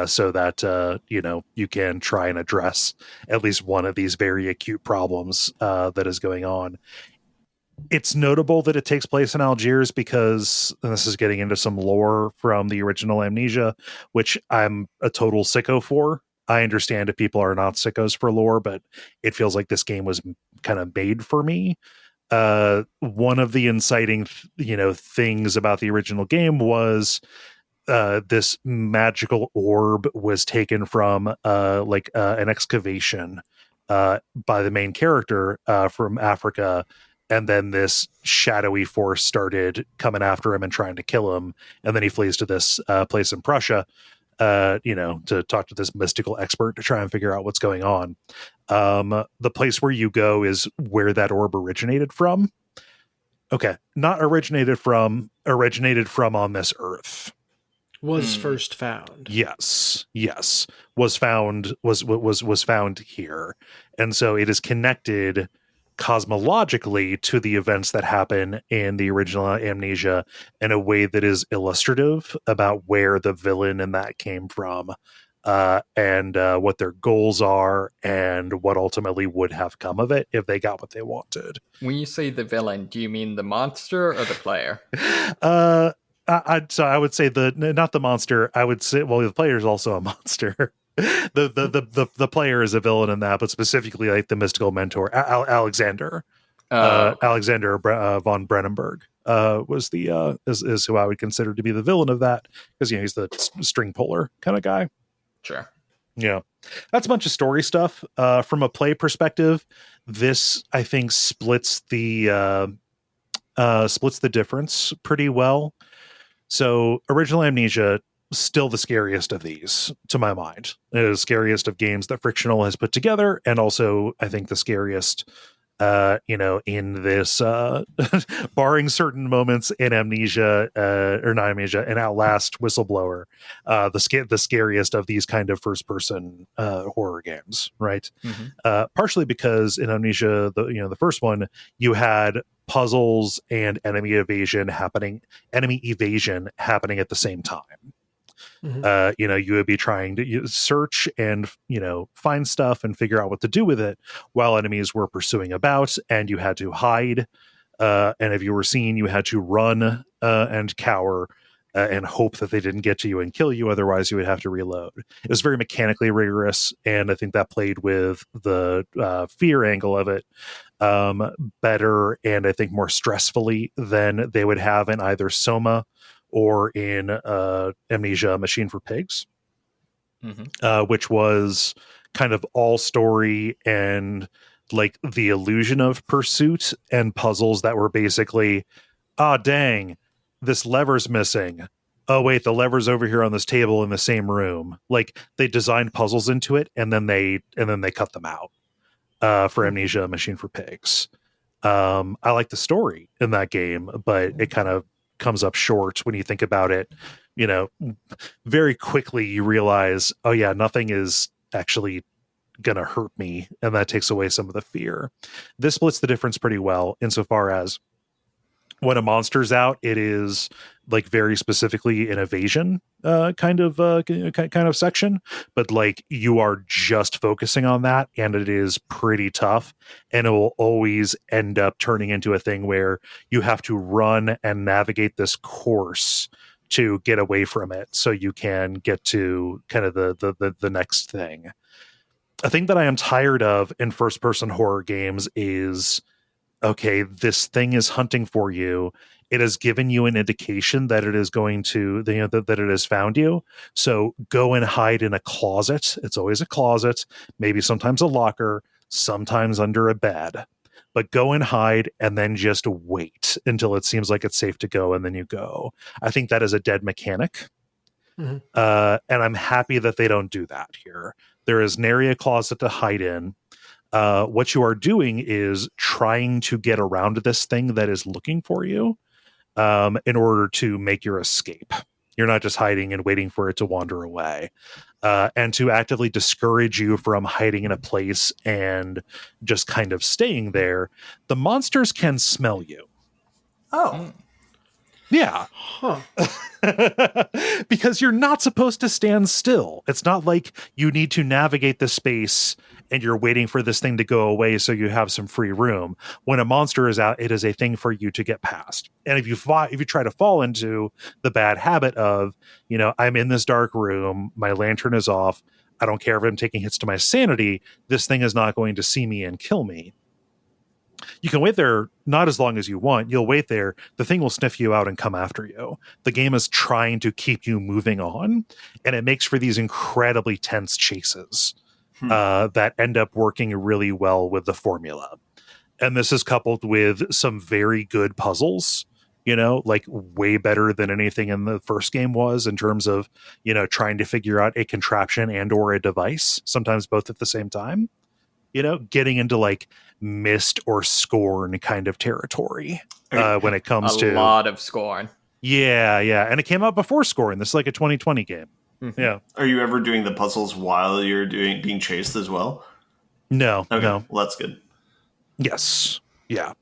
so that you can try and address at least one of these very acute problems that is going on. It's notable that it takes place in Algiers because, and this is getting into some lore from the original Amnesia, which I'm a total sicko for. I understand if people are not sickos for lore, but it feels like this game was kind of made for me. One of the inciting, things about the original game was this magical orb was taken from an excavation by the main character from Africa, and then this shadowy force started coming after him and trying to kill him, and then he flees to this place in Prussia, to talk to this mystical expert to try and figure out what's going on. The place where you go is where that orb originated from. Okay, not originated from on this earth. Was first found. Yes, was found here, and so it is connected cosmologically to the events that happen in the original Amnesia in a way that is illustrative about where the villain in that came from, and what their goals are, and what ultimately would have come of it if they got what they wanted. When you say the villain, do you mean the monster or the player? So I would say not the monster. I would say, well, the player is also a monster. The player is a villain in that, but specifically like the mystical mentor Alexander, Alexander von Brennenberg was is who I would consider to be the villain of that, because he's the string puller kind of guy. Sure. Yeah, that's a bunch of story stuff. From a play perspective, this I think splits the difference pretty well. So original Amnesia, still the scariest of these, to my mind. It is scariest of games that Frictional has put together, and also I think the scariest, in this, barring certain moments in Amnesia, or not Amnesia, and Outlast, Whistleblower, the scariest of these kind of first-person horror games, right? Mm-hmm. Partially because in Amnesia, the first one, you had puzzles and enemy evasion happening at the same time. Mm-hmm. You would be trying to search and find stuff and figure out what to do with it while enemies were pursuing about, and you had to hide, and if you were seen, you had to run and cower and hope that they didn't get to you and kill you, otherwise you would have to reload. It was very mechanically rigorous, and I think that played with the fear angle of it better, and I think more stressfully than they would have in either Soma or in Amnesia Machine for Pigs, which was kind of all story and like the illusion of pursuit and puzzles that were basically, dang, this lever's missing. Oh wait, the lever's over here on this table in the same room. Like they designed puzzles into it, and then they cut them out for Amnesia Machine for Pigs. I like the story in that game, but it kind of comes up short when you think about it. Very quickly you realize, oh yeah, nothing is actually gonna hurt me, and that takes away some of the fear. This splits the difference pretty well insofar as when a monster's out, it is like very specifically an evasion kind of section, but like you are just focusing on that, and it is pretty tough, and it will always end up turning into a thing where you have to run and navigate this course to get away from it so you can get to kind of the next thing. A thing that I am tired of in first person horror games is, okay, this thing is hunting for you. It has given you an indication that it is going to, that it has found you. So go and hide in a closet. It's always a closet, maybe sometimes a locker, sometimes under a bed. But go and hide, and then just wait until it seems like it's safe to go, and then you go. I think that is a dead mechanic. Mm-hmm. And I'm happy that they don't do that here. There is nary a closet to hide in. What you are doing is trying to get around this thing that is looking for you in order to make your escape. You're not just hiding and waiting for it to wander away. And to actively discourage you from hiding in a place and just kind of staying there, the monsters can smell you. Oh. Yeah. Huh. Because you're not supposed to stand still. It's not like you need to navigate the space and you're waiting for this thing to go away so you have some free room. When a monster is out, it is a thing for you to get past. And if you try to fall into the bad habit of, I'm in this dark room, my lantern is off, I don't care if I'm taking hits to my sanity, this thing is not going to see me and kill me. You can wait there not as long as you want. You'll wait there. The thing will sniff you out and come after you. The game is trying to keep you moving on, and it makes for these incredibly tense chases that end up working really well with the formula. And this is coupled with some very good puzzles, like way better than anything in the first game was in terms of, trying to figure out a contraption and or a device, sometimes both at the same time. Getting into like Mist or Scorn kind of territory when it comes to a lot of Scorn. Yeah. And it came out before Scorn. This is like a 2020 game. Mm-hmm. Yeah. Are you ever doing the puzzles while you're being chased as well? No. Okay. No. Well, that's good. Yes. Yeah.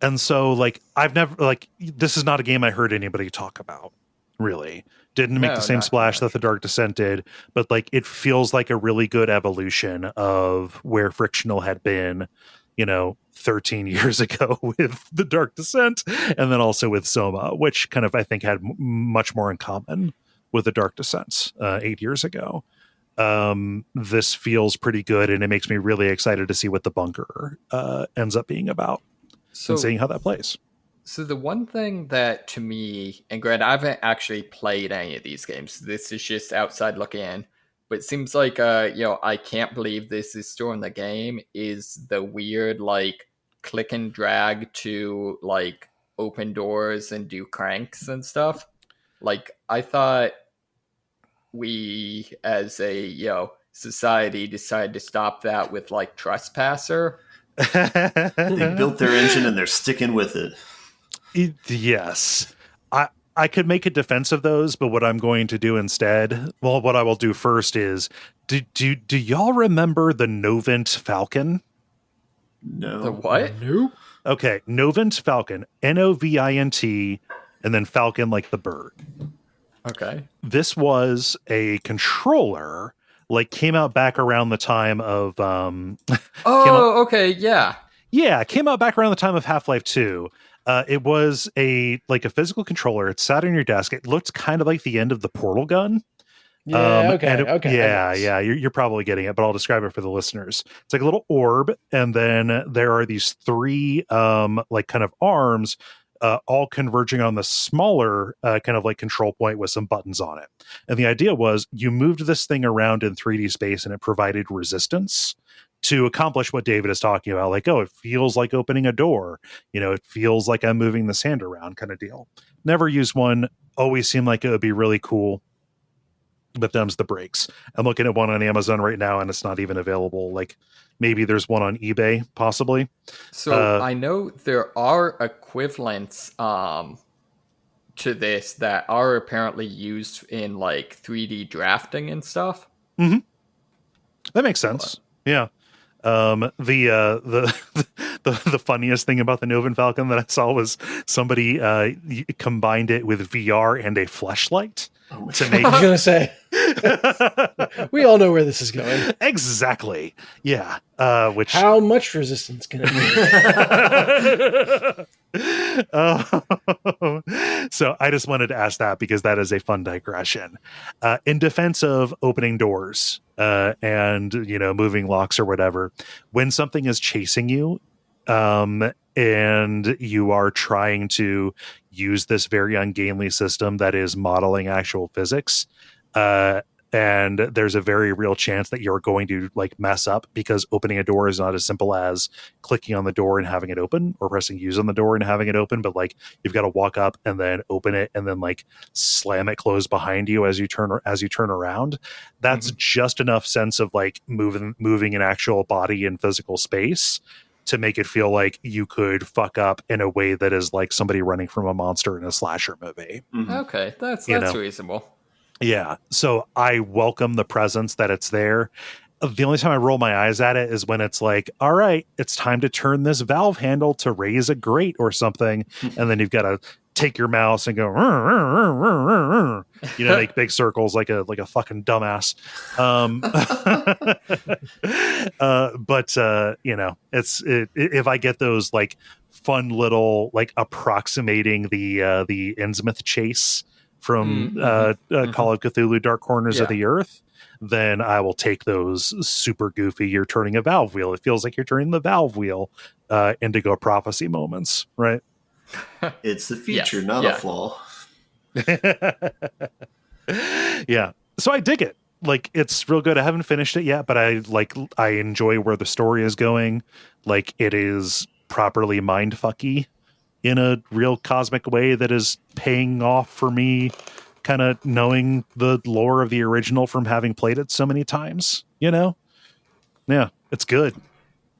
And so like I've never this is not a game I heard anybody talk about, really. Didn't make the same splash that the Dark Descent did, but like it feels like a really good evolution of where Frictional had been, 13 years ago with the Dark Descent, and then also with Soma, which kind of I think had much more in common with the Dark Descent 8 years ago. This feels pretty good, and it makes me really excited to see what the bunker ends up being about and seeing how that plays. So the one thing that to me, and granted, I haven't actually played any of these games. This is just outside looking in. But it seems like, I can't believe this is still in the game, is the weird, like, click and drag to, like, open doors and do cranks and stuff. Like, I thought we, as a, society, decided to stop that with, like, Trespasser. They built their engine and they're sticking with it. Yes. I could make a defense of those, but what I'm going to do instead, what I will do first is, do y'all remember the Novent Falcon? No. The what? Nope. Okay, Novent Falcon, Novint, and then Falcon like the bird. Okay. This was a controller, came out back around the time of... okay, yeah. Yeah, came out back around the time of Half-Life 2. It was a physical controller. It sat on your desk. It looked kind of like the end of the portal gun. Yeah, okay. Yeah. You're probably getting it, but I'll describe it for the listeners. It's like a little orb, and then there are these three kind of arms, all converging on the smaller kind of control point with some buttons on it. And the idea was you moved this thing around in 3D space, and it provided resistance to accomplish what David is talking about. It feels like opening a door. It feels like I'm moving the sand around kind of deal. Never used one. Always seemed like it would be really cool. But them's the breaks. I'm looking at one on Amazon right now, and it's not even available. Maybe there's one on eBay, possibly. So I know there are equivalents to this that are apparently used in 3D drafting and stuff. Mm-hmm. That makes sense. Yeah. The funniest thing about the Novent Falcon that I saw was somebody combined it with VR and a fleshlight to make. I was gonna say, we all know where this is going. Exactly. Yeah. Which how much resistance can it be? So I just wanted to ask that because that is a fun digression. In defense of opening doors and moving locks or whatever, when something is chasing you and you are trying to use this very ungainly system that is modeling actual physics, and there's a very real chance that you're going to mess up because opening a door is not as simple as clicking on the door and having it open or pressing use on the door and having it open, but you've got to walk up and then open it and then slam it closed behind you as you turn around. That's just enough sense of moving an actual body in physical space to make it feel like you could fuck up in a way that is like somebody running from a monster in a slasher movie. Mm-hmm. Okay, that's reasonable. Yeah, so I welcome the presence that it's there. The only time I roll my eyes at it is when it's all right, it's time to turn this valve handle to raise a grate or something, and then you've got to take your mouse and go, "Rrr, rrr, rrr, rrr, rrr," you know, make big circles like a fucking dumbass. But you know, if I get those like fun little like approximating the Innsmouth chase from Call of Cthulhu Dark Corners of the Earth, then I will take those super goofy, you're turning a valve wheel, it feels like you're turning the valve wheel, Indigo Prophecy moments, right? It's the feature, not a flaw. Yeah. So I dig it. Like, it's real good. I haven't finished it yet, but I enjoy where the story is going. Like, it is properly mindfucky in a real cosmic way that is paying off for me, kind of knowing the lore of the original from having played it so many times, you know? Yeah, it's good.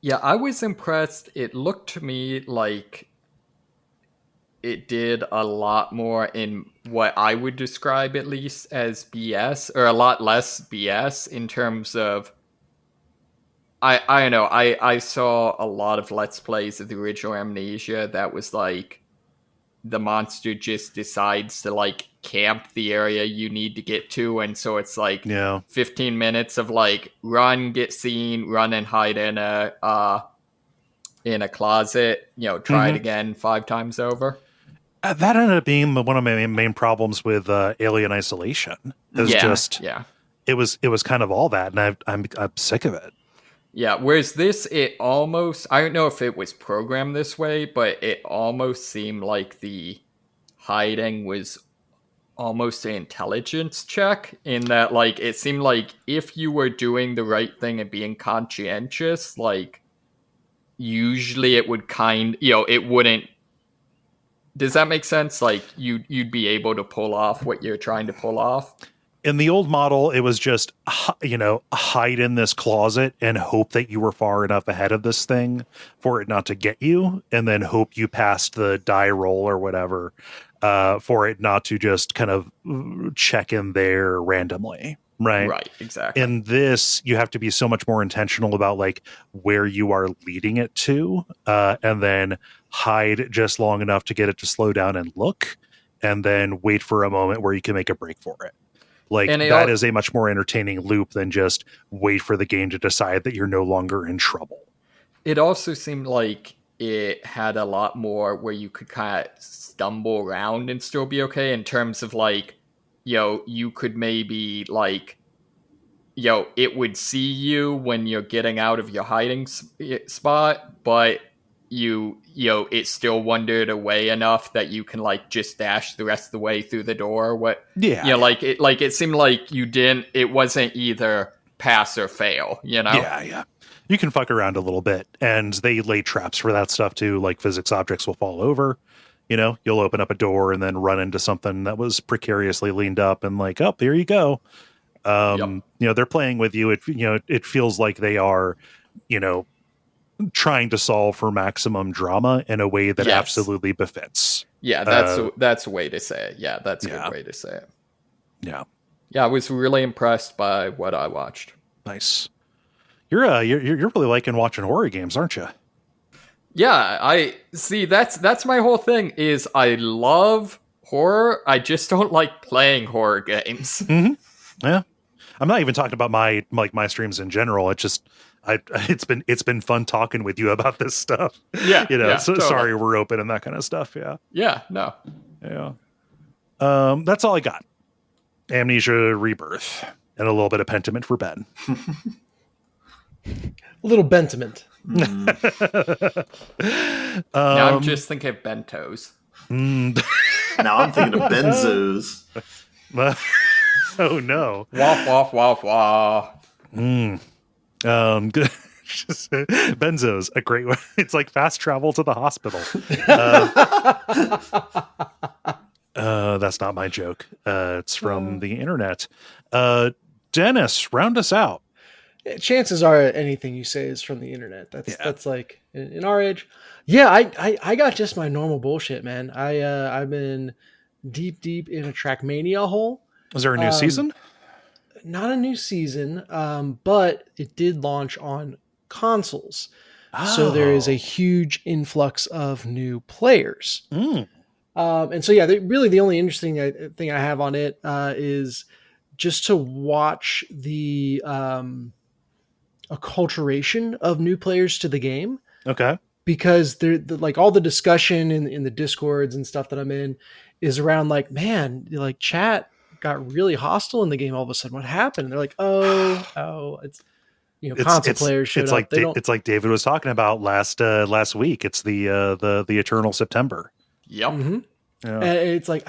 Yeah, I was impressed. It looked to me like it did a lot more in what I would describe at least as BS, or a lot less BS in terms of, I don't know, I saw a lot of Let's Plays of the original Amnesia that was like, the monster just decides to like camp the area you need to get to, and so it's like 15 minutes of like run, get seen, run and hide in a closet, you know, try it again 5 times over. That ended up being one of my main problems with Alien Isolation. It was kind of all that, and I'm sick of it. Yeah, whereas this, it almost, I don't know if it was programmed this way, but it almost seemed like the hiding was almost an intelligence check, in that, like, it seemed like if you were doing the right thing and being conscientious, like, usually it would it wouldn't, does that make sense? Like, you'd be able to pull off what you're trying to pull off. In the old model, it was just, you know, hide in this closet and hope that you were far enough ahead of this thing for it not to get you, and then hope you passed the die roll or whatever for it not to just kind of check in there randomly. Right, exactly. In this, you have to be so much more intentional about like where you are leading it to, and then hide just long enough to get it to slow down and look, and then wait for a moment where you can make a break for it. Like, that is a much more entertaining loop than just wait for the game to decide that you're no longer in trouble. It also seemed like it had a lot more where you could kind of stumble around and still be okay, in terms of like, you could maybe like, it would see you when you're getting out of your hiding spot, but it still wandered away enough that you can like just dash the rest of the way through the door. Like it seemed like it wasn't either pass or fail, you know? Yeah. You can fuck around a little bit, and they lay traps for that stuff too. Like, physics objects will fall over, you know, you'll open up a door and then run into something that was precariously leaned up, and like, oh, there you go. You know, they're playing with you. It feels like they are, you know, trying to solve for maximum drama in a way that absolutely befits. Yeah, that's a way to say it. Yeah, that's a good way to say it. Yeah, I was really impressed by what I watched. Nice. You're really liking watching horror games, aren't you? Yeah, I see. That's my whole thing. Is I love horror. I just don't like playing horror games. Mm-hmm. Yeah, I'm not even talking about my streams in general. It's been fun talking with you about this stuff. Yeah, you know. Totally. Sorry, we're open and that kind of stuff. Yeah. Yeah. No. Yeah. That's all I got. Amnesia, Rebirth, and a little bit of Pentiment for Ben. A little Pentiment. Now I'm just thinking of bentos. Now I'm thinking of benzos. Oh no! Wah wah wah wah. Benzos, a great way. It's like fast travel to the hospital. That's not my joke. It's from the internet. Dennis, round us out. Chances are anything you say is from the internet. That's like in our age. Yeah, I got just my normal bullshit, man. I've been deep in a Trackmania hole. Is there a new season? Not a new season, but it did launch on consoles. So there is a huge influx of new players. And so, yeah, really the only interesting thing I have on it is just to watch the acculturation of new players to the game. Okay. Because like all the discussion in the discords and stuff that I'm in is around like, man, like chat got really hostile in the game all of a sudden. What happened? And they're like, it's console players showed up. It's like David was talking about last week. It's the Eternal September. Yep. Mm-hmm. Yeah. And it's like,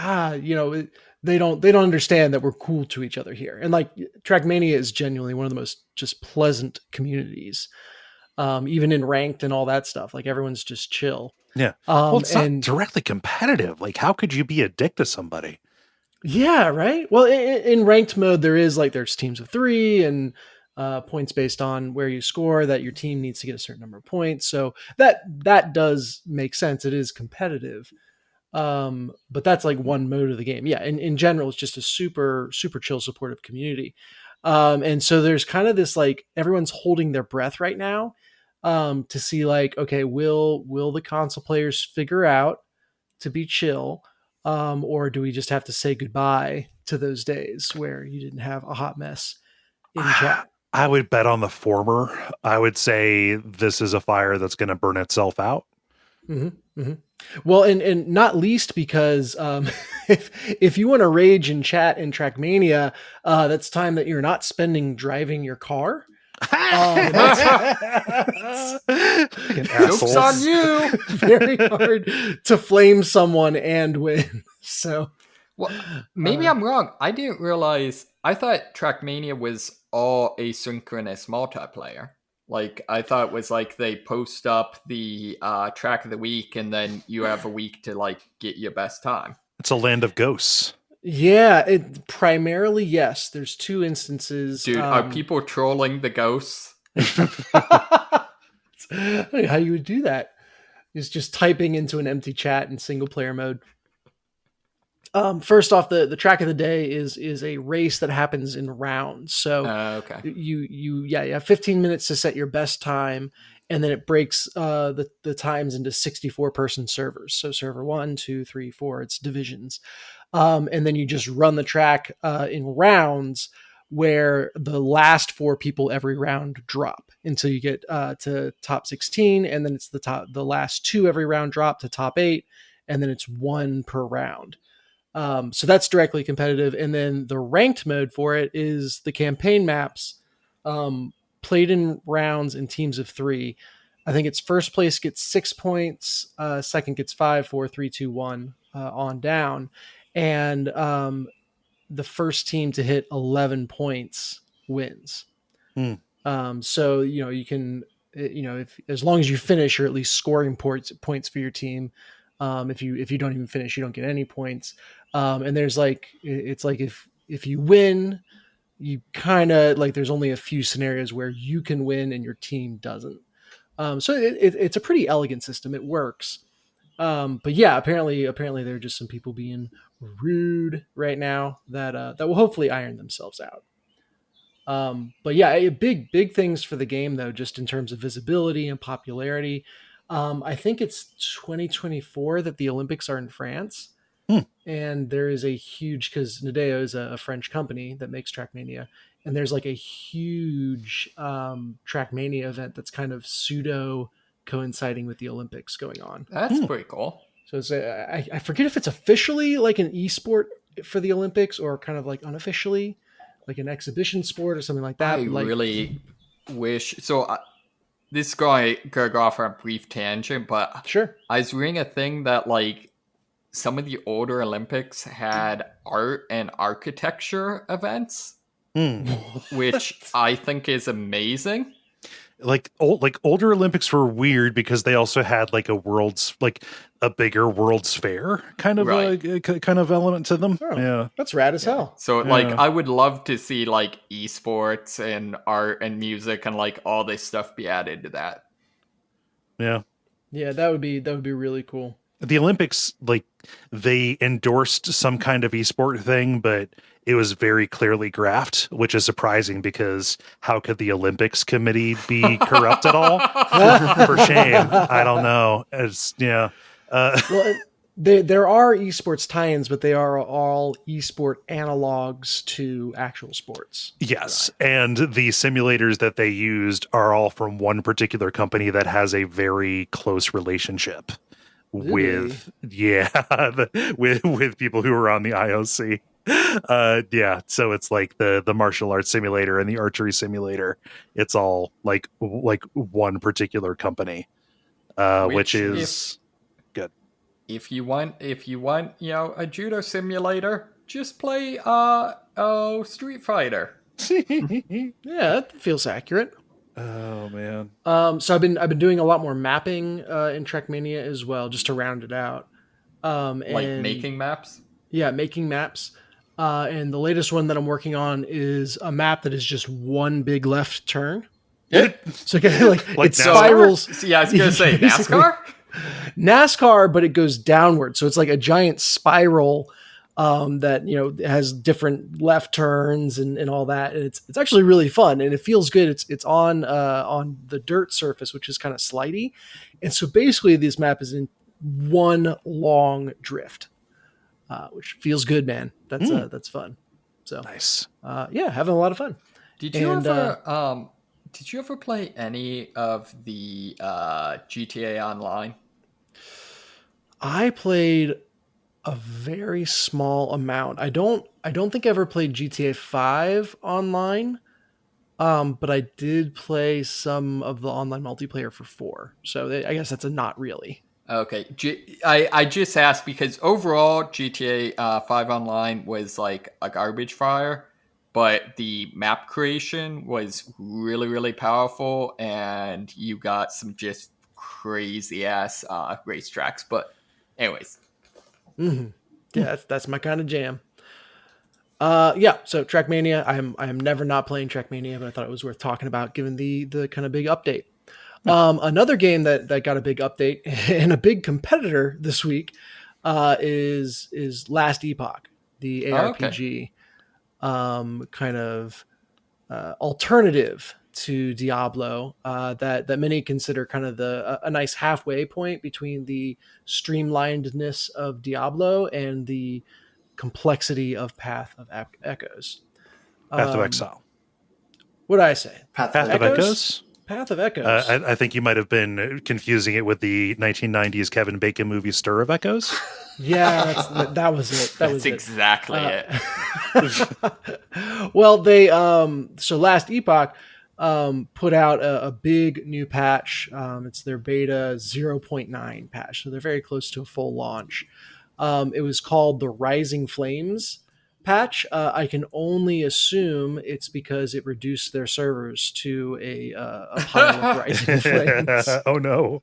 they don't understand that we're cool to each other here. And like Trackmania is genuinely one of the most just pleasant communities. Even in ranked and all that stuff, like everyone's just chill. Yeah. Well, it's not directly competitive. Like, how could you be a dick to somebody? Yeah, right. Well, in ranked mode, there's teams of 3 and points based on where you score. That your team needs to get a certain number of points. So that does make sense. It is competitive, but that's like one mode of the game. Yeah, in general, it's just a super super chill, supportive community. And so there's kind of this like everyone's holding their breath right now. To see like, okay, will the console players figure out to be chill, or do we just have to say goodbye to those days where you didn't have a hot mess in chat? I would bet on the former. I would say this is a fire that's going to burn itself out. Mm-hmm, mm-hmm. Well, and not least because if you want to rage in chat in Trackmania, that's time that you're not spending driving your car. Joke's on you. Very hard to flame someone and win. So, well, maybe I'm wrong. I didn't realize. I thought Trackmania was all asynchronous multiplayer. Like I thought it was like they post up the track of the week, and then you have a week to like get your best time. It's a land of ghosts. Yeah, it primarily, yes. There's 2 instances. Dude, are people trolling the ghosts? I don't know how you would do that. Is just typing into an empty chat in single player mode. First off, the track of the day is a race that happens in rounds. So okay. You have 15 minutes to set your best time, and then it breaks the times into 64 person servers. So server 1, 2, 3, 4, it's divisions. And then you just run the track in rounds where the last 4 people every round drop until you get to top 16. And then it's the last 2 every round drop to top 8. And then it's 1 per round. So that's directly competitive. And then the ranked mode for it is the campaign maps played in rounds in teams of 3. I think it's first place gets 6 points. Second gets 5, 4, 3, 2, 1 on down. And the first team to hit 11 points wins. So, you can, if as long as you finish, you're at least scoring points for your team. If you don't even finish, you don't get any points. And there's like, it's like if you win, you kind of like, there's only a few scenarios where you can win and your team doesn't. So it's a pretty elegant system. It works. But yeah, apparently there are just some people being rude right now that will hopefully iron themselves out. But yeah, big things for the game though, just in terms of visibility and popularity. I think it's 2024 that the Olympics are in France. And there is a huge, because Nadeo is a French company that makes Trackmania, and there's like a huge Trackmania event that's kind of pseudo coinciding with the Olympics going on. That's pretty cool. So it's I forget if it's officially like an esport for the Olympics or kind of like unofficially like an exhibition sport or something like that. I really wish. So this is going to go off on a brief tangent, but sure. I was reading a thing that like some of the older Olympics had art and architecture events, which I think is amazing. Like older Olympics were weird because they also had like a bigger World's Fair kind of kind of element to them. Oh, yeah, that's rad as hell. So like I would love to see like esports and art and music and like all this stuff be added to that. Yeah, that would be really cool. The Olympics, like, they endorsed some kind of esport thing, but it was very clearly graphed, which is surprising because how could the Olympics committee be corrupt at all? For shame. I don't know. It's, Well, There are esports tie-ins, but they are all esport analogs to actual sports. Yes, and the simulators that they used are all from one particular company that has a very close relationship with with people who are on the IOC. So it's like the martial arts simulator and the archery simulator. It's all like one particular company, which is good. If you want, a judo simulator, just play Street Fighter. Yeah, that feels accurate. Oh man. So I've been doing a lot more mapping in Trackmania as well, just to round it out. Like making maps? Yeah, making maps. And the latest one that I'm working on is a map that is just one big left turn. Yeah. So like it NASCAR? spirals. Yeah, I was gonna say NASCAR? NASCAR, but it goes downward. So it's like a giant spiral that has different left turns and all that. And it's actually really fun and it feels good. It's on the dirt surface, which is kind of slidey. And so basically this map is in one long drift, which feels good, man. That's fun. So Nice. Having a lot of fun. Did you ever play any of the GTA Online? I played a very small amount. I don't think I ever played GTA 5 online. But I did play some of the online multiplayer for 4. So I guess that's a not really. Okay. I just asked because overall GTA 5 Online was like a garbage fire, but the map creation was really, really powerful and you got some just crazy ass racetracks. But anyways. Mm-hmm. Yeah, that's my kind of jam. So Trackmania, I am never not playing Trackmania, but I thought it was worth talking about given the kind of big update. Another game that got a big update and a big competitor this week is Last Epoch, the ARPG kind of alternative to Diablo that many consider kind of a nice halfway point between the streamlinedness of Diablo and the complexity of Path of Echoes. Path of Exile. What did I say? Path of Echoes? Path of Echoes. I think you might have been confusing it with the 1990s Kevin Bacon movie Stir of Echoes. Yeah, that was it. That's exactly it. Well, they so Last Epoch put out a big new patch. It's their beta 0.9 patch, so they're very close to a full launch. It was called the Rising Flames patch. I can only assume it's because it reduced their servers to a pile of Rising Flames. Oh no.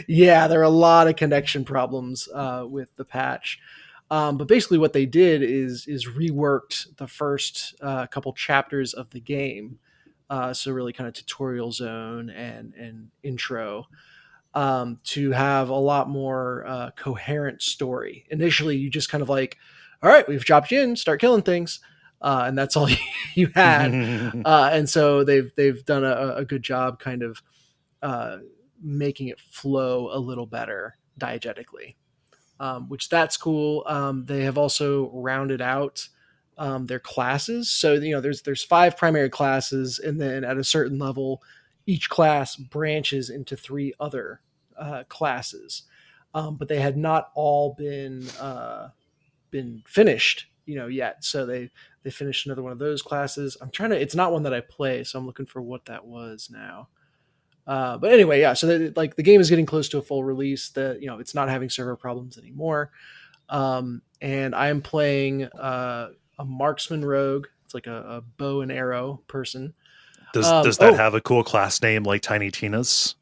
Yeah, there are a lot of connection problems with the patch. But basically what they did is reworked the first couple chapters of the game. So really kind of tutorial zone and intro. To have a lot more coherent story. Initially, you just kind of like, all right, we've dropped you in, start killing things, and that's all you had. And so they've done a good job, kind of making it flow a little better diegetically, which that's cool. They have also rounded out their classes, so there's 5 primary classes, and then at a certain level, each class branches into 3 other classes, but they had not all been finished, yet. So they finished another one of those classes. It's not one that I play, so I'm looking for what that was now. But anyway, yeah. So the game is getting close to a full release. It's not having server problems anymore. And I am playing a marksman rogue. It's like a bow and arrow person. Does that have a cool class name like Tiny Tina's?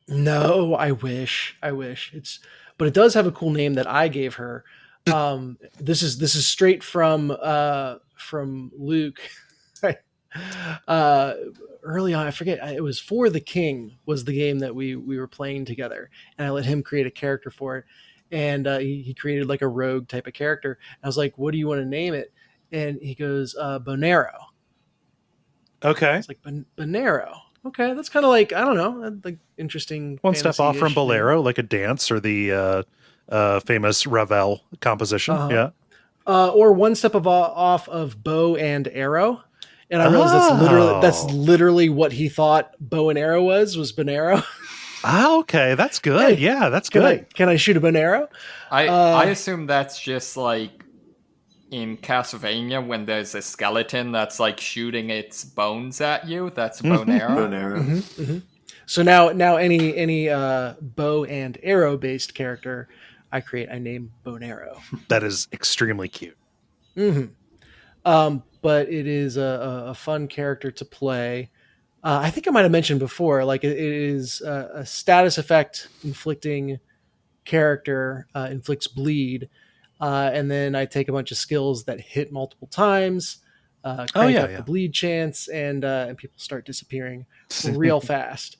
No, I wish. But it does have a cool name that I gave her. This is straight from Luke. Early on, I forget, it was For the King was the game that we were playing together, and I let him create a character for it, and he created like a rogue type of character. And I was like, "What do you want to name it?" And he goes, "Bonero." Okay, it's like Bonero. Okay, that's kind of like, I don't know, like interesting. One step off from Bolero, like a dance, or the famous Ravel composition. Yeah. Or one step off of bow and arrow. And I realized that's literally what he thought bow and arrow was Bonero. Okay, that's good. Hey, yeah, that's good. Can I shoot a Bonero? I assume that's just like in Castlevania when there's a skeleton that's like shooting its bones at you. That's a bow and arrow. Bow and arrow. Mm-hmm, mm-hmm. So now any bow and arrow based character I name bow and arrow. That is extremely cute. Mm-hmm. But it is a fun character to play. I think I might have mentioned before, like it is a status effect inflicting character, inflicts bleed, and then I take a bunch of skills that hit multiple times, crank up the bleed chance, and people start disappearing real fast.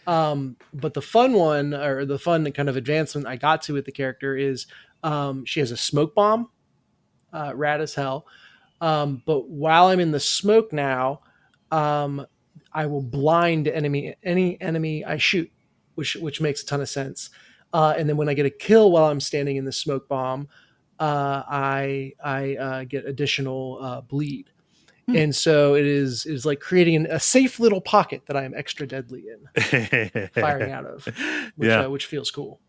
But the fun one, or the fun kind of advancement I got to with the character is she has a smoke bomb, rad as hell. But while I'm in the smoke now, I will blind any enemy I shoot, which makes a ton of sense. And then when I get a kill while I'm standing in the smoke bomb, I get additional bleed. And so it is like creating a safe little pocket that I am extra deadly in, firing out of, which feels cool.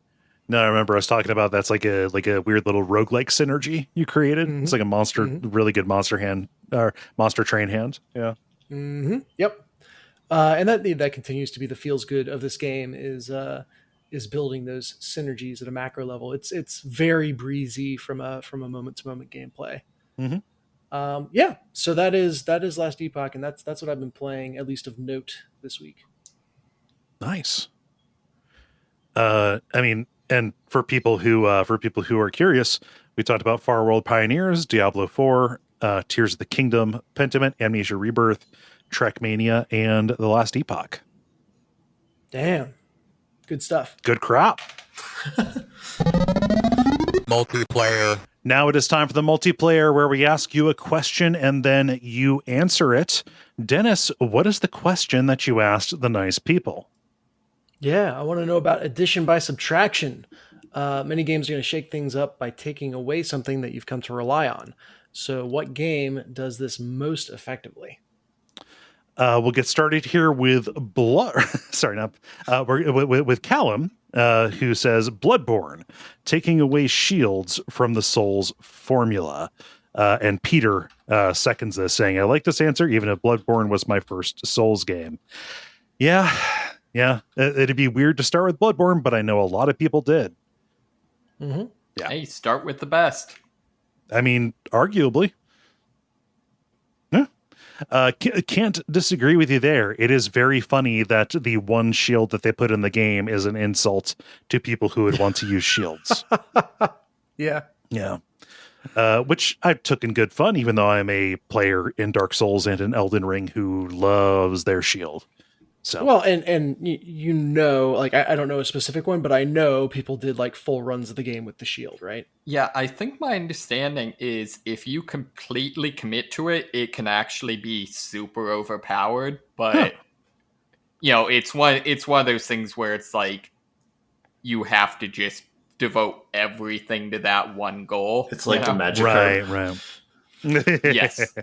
No, I remember I was talking about that's like a weird little roguelike synergy you created. It's like a monster, really good monster hand or monster train hand. Yeah. Mm-hmm. Yep. And that continues to be the feels good of this game is building those synergies at a macro level. It's very breezy from a moment to moment gameplay. Yeah. So that is Last Epoch, and that's what I've been playing, at least of note this week. Nice. I mean, and for people who are curious, we talked about Farworld Pioneers, Diablo 4, Tears of the Kingdom, Pentiment, Amnesia Rebirth, Trackmania, and The Last Epoch. Damn. Good stuff. Good crap. Multiplayer. Now it is time for the multiplayer, where we ask you a question and then you answer it. Dennis, what is the question that you asked the nice people? Yeah, I want to know about addition by subtraction. Many games are going to shake things up by taking away something that you've come to rely on. So what game does this most effectively? We'll get started here with with Callum, who says Bloodborne, taking away shields from the Souls formula. And Peter seconds this, saying, I like this answer, even if Bloodborne was my first Souls game. Yeah, it'd be weird to start with Bloodborne, but I know a lot of people did. Mm-hmm. Yeah. Hey, start with the best. I mean, arguably. Can't disagree with you there. It is very funny that the one shield that they put in the game is an insult to people who would want to use shields. Yeah. Which I took in good fun, even though I'm a player in Dark Souls and in Elden Ring who loves their shield. So well, and you know, like I don't know a specific one, but I know people did like full runs of the game with the shield, right? Yeah, I think my understanding is if you completely commit to it, it can actually be super overpowered. But you know, it's one of those things where it's like you have to just devote everything to that one goal. It's like the magic right. Yes.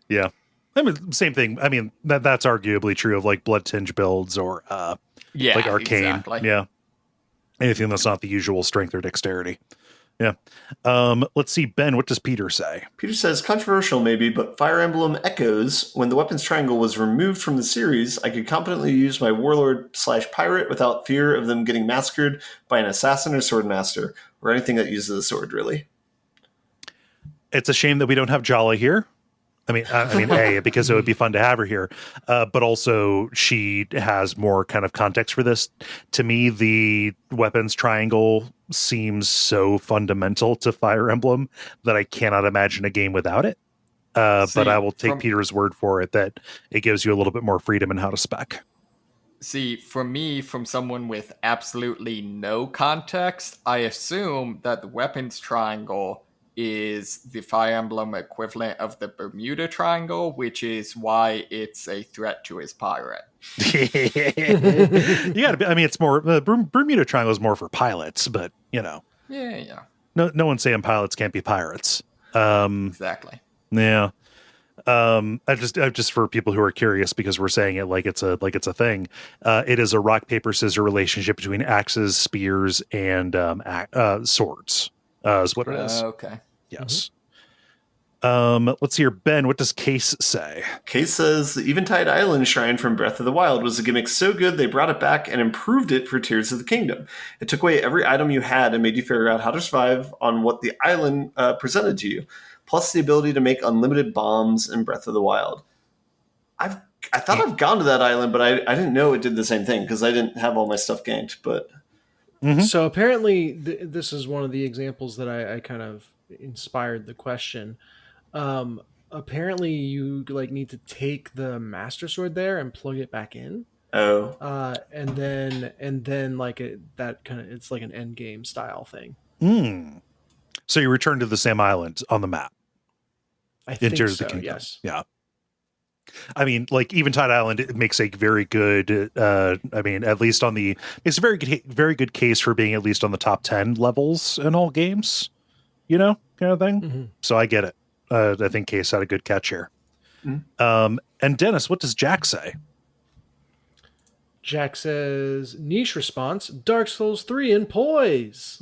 Yeah. I mean, same thing. I mean, that's arguably true of like blood tinge builds or like arcane. Exactly. Yeah. Anything that's not the usual strength or dexterity. Yeah. Let's see, Ben, what does Peter say? Peter says, controversial maybe, but Fire Emblem Echoes, when the weapons triangle was removed from the series, I could competently use my warlord/pirate without fear of them getting massacred by an assassin or swordmaster, or anything that uses a sword, really. It's a shame that we don't have Jala here. I mean, because it would be fun to have her here, but also she has more kind of context for this. To me, the weapons triangle seems so fundamental to Fire Emblem that I cannot imagine a game without it. But I will take Peter's word for it that it gives you a little bit more freedom in how to spec. See, for me, from someone with absolutely no context, I assume that the weapons triangle is the Fire Emblem equivalent of the Bermuda Triangle, which is why it's a threat to his pirate. I mean, it's more Bermuda Triangle is more for pilots, but you know. Yeah. No one's saying pilots can't be pirates. Exactly. Yeah. I just for people who are curious, because we're saying it like it's a thing. It is a rock paper scissors relationship between axes, spears, and swords. Is what it is. Okay. Yes. Let's hear, Ben. What does Case say? Case says the Eventide Island shrine from Breath of the Wild was a gimmick so good they brought it back and improved it for Tears of the Kingdom. It took away every item you had and made you figure out how to survive on what the island presented to you, plus the ability to make unlimited bombs in Breath of the Wild. I thought I've gone to that island, but I didn't know it did the same thing because I didn't have all my stuff ganked. But So apparently, this is one of the examples that I kind of inspired the question. Apparently, you need to take the Master Sword there and plug it back in. Oh, and then it's like an end game style thing. So you return to the same island on the map. I think Tears of so. the Kingdom. Yes. Yeah. I mean, like Eventide Island, it makes a very good. At least on the, it's a very good case for being at least on the top 10 levels in all games. Kind of thing. Mm-hmm. So I get it. I think Case had a good catch here. And Dennis, what does Jack say? Jack says, niche response, Dark Souls 3 and Poise.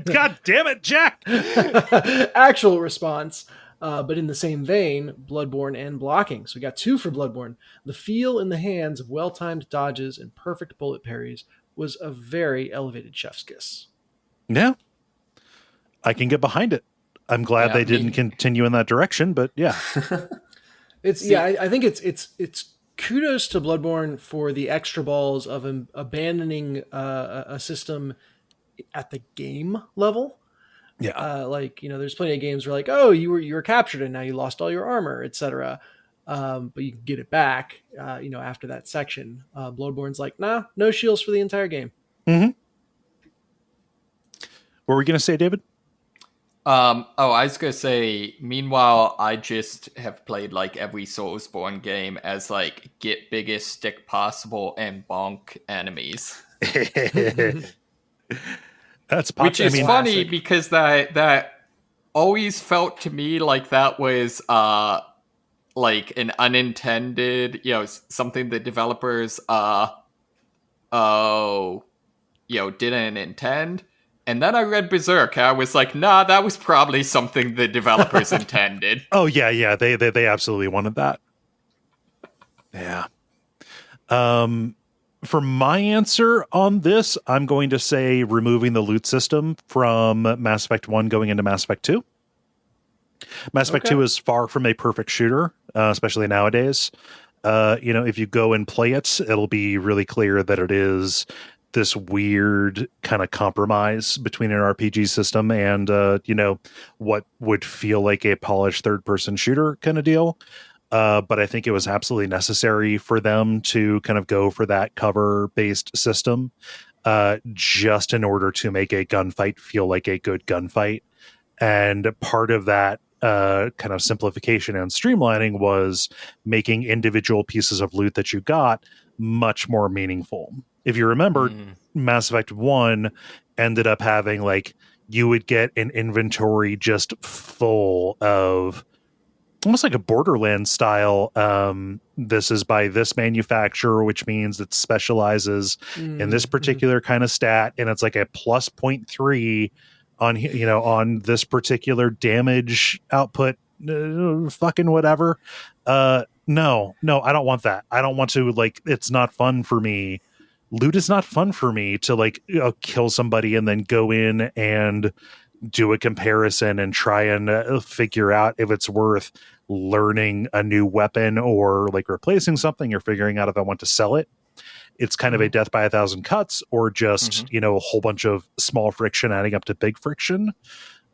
God damn it, Jack! Actual response, but in the same vein, Bloodborne and blocking. So we got 2 for Bloodborne. The feel in the hands of well-timed dodges and perfect bullet parries was a very elevated chef's kiss. Yeah. I can get behind it. I'm glad they didn't continue in that direction, but yeah. I think it's kudos to Bloodborne for the extra balls of abandoning a system at the game level. Yeah. There's plenty of games where you were captured and now you lost all your armor, etc. But you can get it back, after that section. Bloodborne's like, nah, no shields for the entire game. Mm-hmm. What were we going to say, David? I was going to say, meanwhile, I just have played every Soulsborne game as get biggest stick possible and bonk enemies. That's which is funny because that always felt to me like that was an unintended, something the developers didn't intend. And then I read Berserk, and I was like, nah, that was probably something the developers intended. Oh, yeah. They absolutely wanted that. Yeah. For my answer on this, I'm going to say removing the loot system from Mass Effect 1 going into Mass Effect 2. Mass Effect 2 is far from a perfect shooter, especially nowadays. If you go and play it, it'll be really clear that it is this weird kind of compromise between an RPG system and, what would feel like a polished third-person shooter kind of deal. But I think it was absolutely necessary for them to kind of go for that cover-based system just in order to make a gunfight feel like a good gunfight. And part of that kind of simplification and streamlining was making individual pieces of loot that you got much more meaningful. If you remember, Mass Effect 1 ended up having you would get an inventory just full of almost like a Borderlands style. This is by this manufacturer, which means it specializes in this particular kind of stat. And it's like a plus 0.3 on this particular damage output, fucking whatever. No, I don't want that. I don't want to it's not fun for me. Loot is not fun for me to kill somebody and then go in and do a comparison and try and figure out if it's worth learning a new weapon or replacing something or figuring out if I want to sell it. It's kind of a death by 1,000 cuts or just, a whole bunch of small friction adding up to big friction.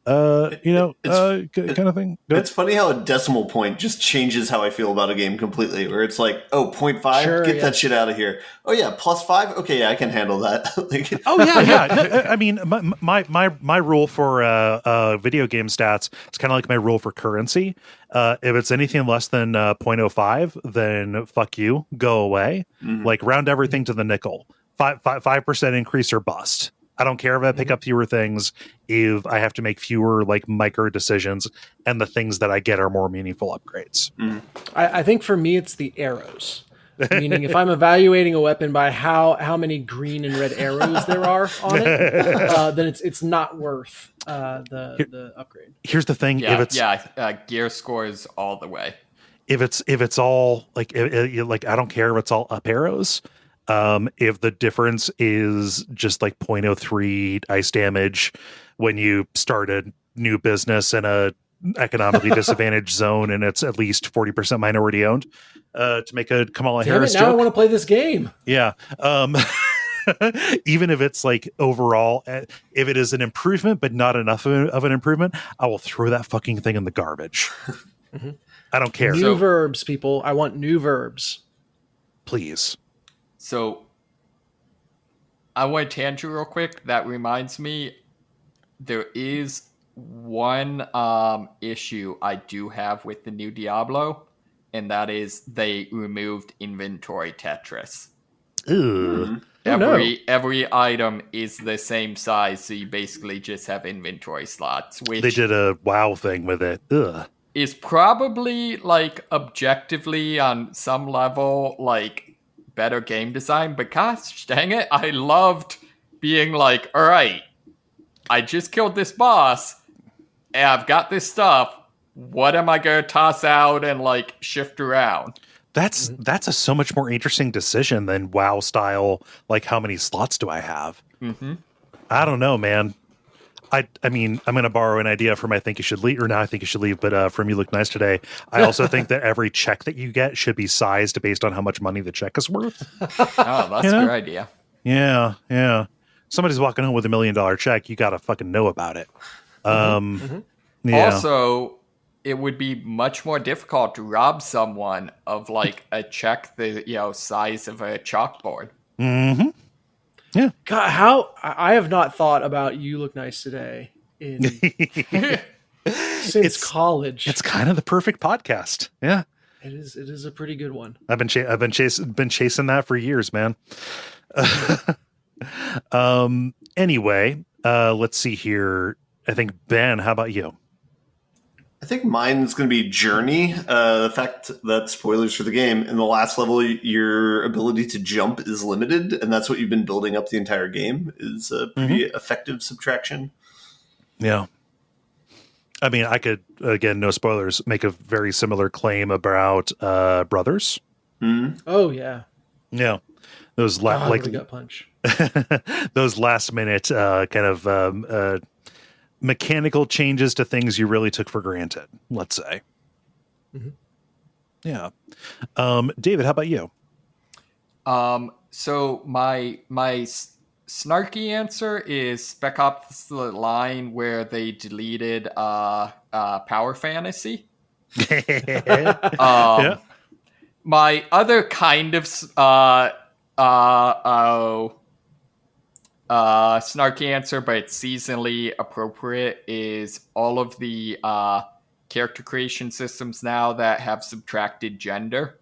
Kind of thing. It's funny how a decimal point just changes how I feel about a game completely. Where it's 0.5, sure, get that shit out of here. Oh yeah, +5. Okay, yeah, I can handle that. Oh yeah. I mean, my rule for video game stats, it's kind of like my rule for currency. If it's anything less than 0.05, then fuck you, go away. Round everything to the nickel. 5% increase or bust. I don't care if I pick up fewer things, if I have to make fewer like micro decisions, and the things that I get are more meaningful upgrades. I think for me, it's the arrows. Meaning, if I'm evaluating a weapon by how many green and red arrows there are on it, then it's not worth the upgrade. Here's the thing: gear scores all the way. If it's all like like I don't care if it's all up arrows. If the difference is just like 0.03 ice damage when you start a new business in a economically disadvantaged zone and it's at least 40% minority owned, to make a Kamala Harris now joke. I want to play this game. Yeah. Even if it's like overall, if it is an improvement but not enough of an improvement, I will throw that fucking thing in the garbage. I don't care. New verbs, people. I want new verbs. Please. So I want to tangent real quick. That reminds me, there is one issue I do have with the new Diablo, and that is they removed inventory Tetris. Ew. Every item is the same size, so you basically just have inventory slots. Which they did a WoW thing with it. Ugh. Is probably like objectively on some level like better game design, but gosh dang it, I loved being like, all right, I just killed this boss and I've got this stuff. What am I going to toss out and like shift around? That's a so much more interesting decision than WoW style. Like, how many slots do I have? I don't know, man. I mean, I'm going to borrow an idea from I Think You Should Leave, or now I Think You Should Leave, but from You Look Nice Today. I also think that every check that you get should be sized based on how much money the check is worth. Oh, that's a good idea. Yeah. Somebody's walking home with $1 million check. You got to fucking know about it. Yeah. Also, it would be much more difficult to rob someone of like a check the size of a chalkboard. Mm-hmm. Yeah. God, I have not thought about You Look Nice Today since college. It's kind of the perfect podcast. Yeah. It is a pretty good one. I've been chasing that for years, man. Anyway, let's see here. I think Ben, how about you? I think mine's going to be Journey. The fact that, spoilers for the game, in the last level, your ability to jump is limited, and that's what you've been building up the entire game, is a pretty effective subtraction. Yeah. I mean, I could, again, no spoilers, make a very similar claim about Brothers. Oh, yeah. Yeah. Those gut punch. those last minute kind of mechanical changes to things you really took for granted, let's say. Yeah. David, how about you? So my snarky answer is Spec Ops: The Line, where they deleted Power Fantasy. Yeah. My other kind of snarky answer, but it's seasonally appropriate, is all of the character creation systems now that have subtracted gender.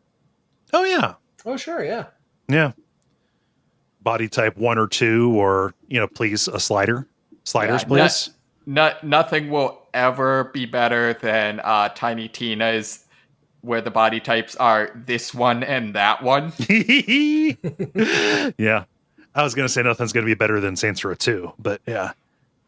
Oh, yeah. Oh, sure, yeah. Yeah. Body type 1 or 2, or, please, a slider. Sliders, please. Nothing will ever be better than Tiny Tina's, where the body types are this one and that one. Yeah. I was going to say nothing's going to be better than Saints Row 2, but yeah.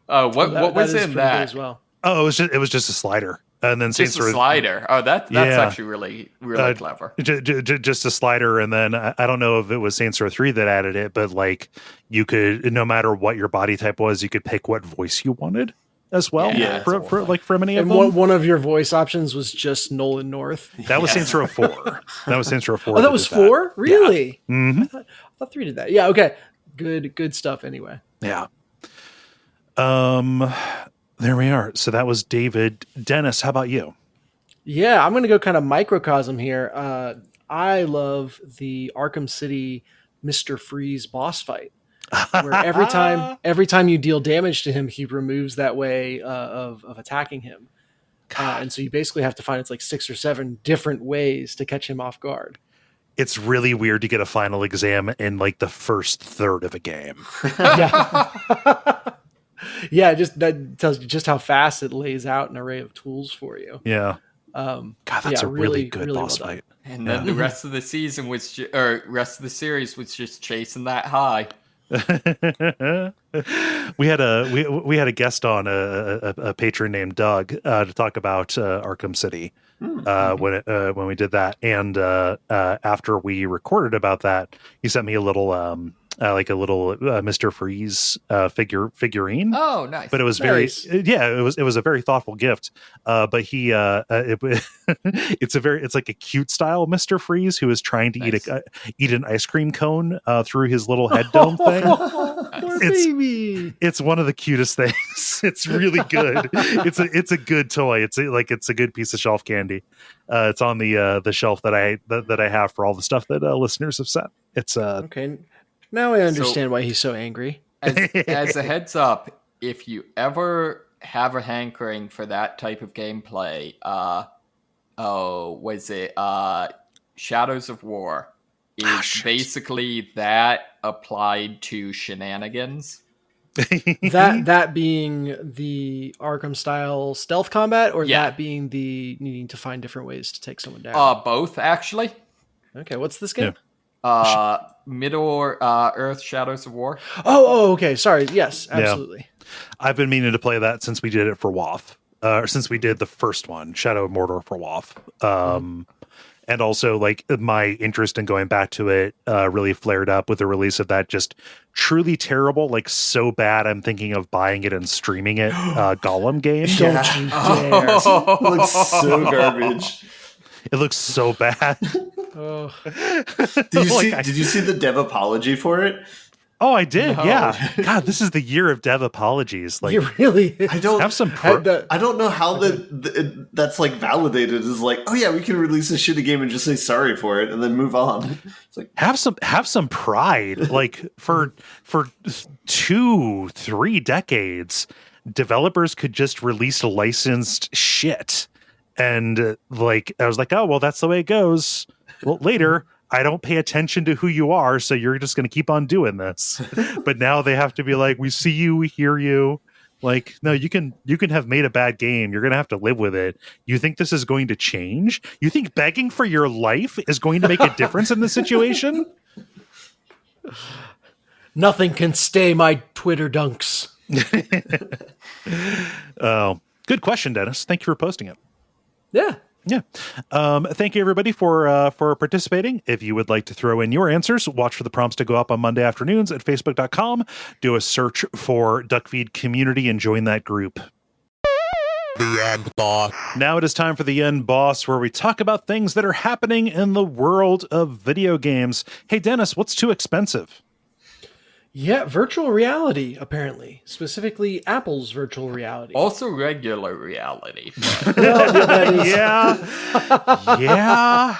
What was in that as well? Oh, it was just a slider. And then just a slider. Oh, that's actually really, really clever. Just a slider, and then I don't know if it was Saints Row 3 that added it, but like you could, no matter what your body type was, you could pick what voice you wanted as well. Yeah, from any of them. And one of your voice options was just Nolan North. That was Saints Row 4. That was Saints Row 4. Oh, that was 4? Really? Yeah. Mm-hmm. I thought 3 did that. Yeah. Okay. Good stuff. Anyway. Yeah. There we are. So that was David. Dennis, how about you? Yeah, I'm going to go kind of microcosm here. I love the Arkham City Mr. Freeze boss fight, where every time you deal damage to him, he removes that way of attacking him. And so you basically have to find, it's like 6 or 7 different ways to catch him off guard. it's really weird to get a final exam in like the first third of a game. Yeah. Yeah, just that tells you just how fast it lays out an array of tools for you. Yeah. God, that's a really good boss well fight. And then the rest of the season was, rest of the series was just chasing that high. We had a guest on, a patron named Doug, to talk about Arkham City when we did that, and after we recorded about that, he sent me a little Mr. Freeze figurine. Oh, nice! But it was nice. it was a very thoughtful gift. But he it's like a cute style Mr. Freeze who is trying to eat an ice cream cone through his little head dome thing. Poor baby. It's one of the cutest things. It's really good. It's a good toy. It's a good piece of shelf candy. It's on the shelf that I have for all the stuff that listeners have sent. It's okay. Now I understand why he's so angry. As a heads up, if you ever have a hankering for that type of gameplay, Shadows of War is basically that applied to shenanigans. that being the Arkham style stealth combat, or that being the needing to find different ways to take someone down? Both actually. Okay, what's this game? Middle Earth Shadows of War. Oh, okay. Sorry. Yes, absolutely. Yeah. I've been meaning to play that since we did it for WoF, or since we did the first one, Shadow of Mordor for WoF. And also, like, my interest in going back to it really flared up with the release of that just truly terrible, like so bad I'm thinking of buying it and streaming it Gollum game. Don't you dare. It looks so garbage. It looks so bad. Oh. Did you see the dev apology for it? Oh, I did. No. Yeah. God, this is the year of dev apologies. Like, you really? I don't have some. I don't know how that's like validated. Is like, oh yeah, we can release a shitty game and just say sorry for it and then move on. It's like have some pride. Like for 2-3 decades, developers could just release licensed shit, and like I was like, oh well, that's the way it goes. Well, later. I don't pay attention to who you are, so you're just going to keep on doing this. But now they have to be like, we see you, we hear you. Like, no, you can have made a bad game. You're going to have to live with it. You think this is going to change? You think begging for your life is going to make a difference in the situation? Nothing can stay my Twitter dunks. Oh, good question, Dennis. Thank you for posting it. Yeah. Yeah. Thank you, everybody, for participating. If you would like to throw in your answers, watch for the prompts to go up on Monday afternoons at facebook.com. Do a search for Duckfeed Community and join that group. The End Boss. Now it is time for the End Boss, where we talk about things that are happening in the world of video games. Hey, Dennis, what's too expensive? Yeah, virtual reality, apparently. Specifically, Apple's virtual reality. Also regular reality. Yeah. Yeah.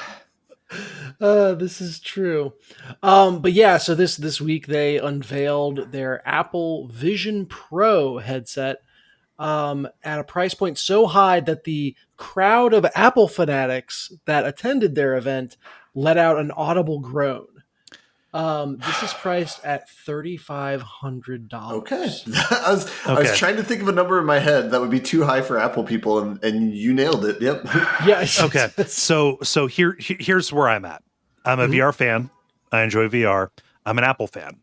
This is true. But yeah, so this week they unveiled their Apple Vision Pro headset at a price point so high that the crowd of Apple fanatics that attended their event let out an audible groan. This is priced at $3,500. Okay. I was trying to think of a number in my head that would be too high for Apple people, and you nailed it. Yep. Yeah. Okay. So here's where I'm at. I'm a VR fan. I enjoy VR. I'm an Apple fan.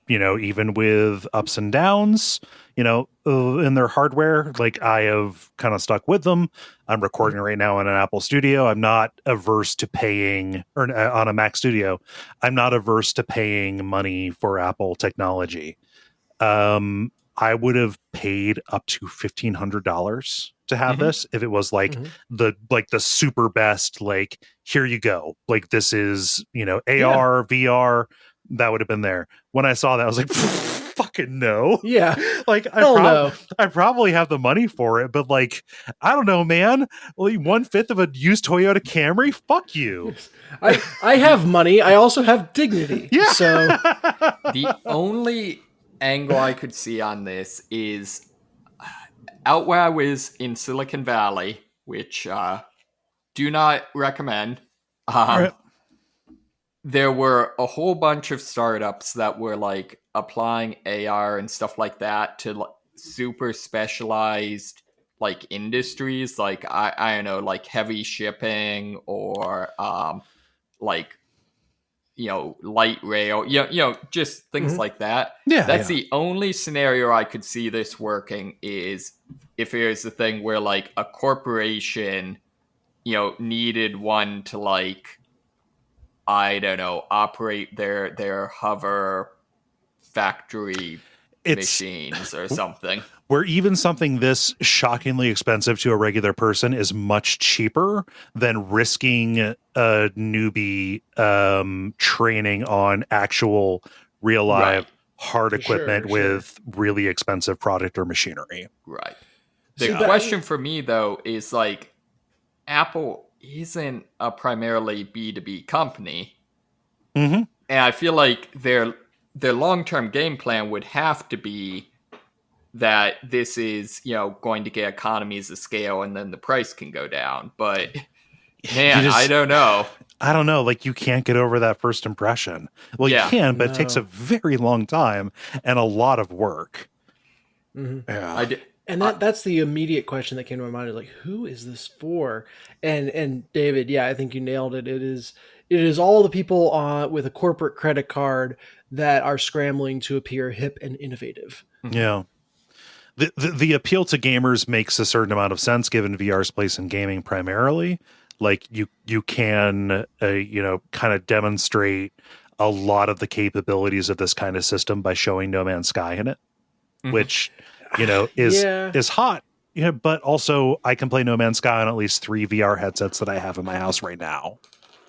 Even with ups and downs, in their hardware, like I have kind of stuck with them. I'm recording right now in an Apple Studio. I'm not averse to paying, or on a Mac Studio. I'm not averse to paying money for Apple technology. I would have paid up to $1,500 to have this if it was like the super best. Like, here you go. Like, this is AR, VR. That would have been there. When I saw that, I was like, fucking no. Yeah. Like, I probably have the money for it, but like, I don't know, man. Like 1/5 of a used Toyota Camry? Fuck you. I have money. I also have dignity. Yeah. So the only angle I could see on this is out where I was in Silicon Valley, which do not recommend. Right. there were a whole bunch of startups that were like applying AR and stuff like that to like, super specialized like industries, like I don't know, like heavy shipping or like light rail, just things like that. Yeah, That's the only scenario I could see this working, is if there's a thing where like a corporation needed one to like, I don't know, operate their hover factory machines or something. Where even something this shockingly expensive to a regular person is much cheaper than risking a newbie training on actual real live hard equipment with really expensive product or machinery. Right. The question for me though is like, Apple isn't a primarily B2B company. Mm-hmm. And I feel like their long-term game plan would have to be that this is, going to get economies of scale and then the price can go down. But man, I don't know. I don't know. Like, you can't get over that first impression. Well, you can, but it takes a very long time and a lot of work. Mm-hmm. Yeah. And that's the immediate question that came to my mind, is like, who is this for? And David, yeah, I think you nailed it. It is all the people with a corporate credit card that are scrambling to appear hip and innovative. Yeah. The appeal to gamers makes a certain amount of sense given VR's place in gaming primarily. Like, you can kind of demonstrate a lot of the capabilities of this kind of system by showing No Man's Sky in it, which is hot. Yeah, but also I can play No Man's Sky on at least 3 VR headsets that I have in my house right now.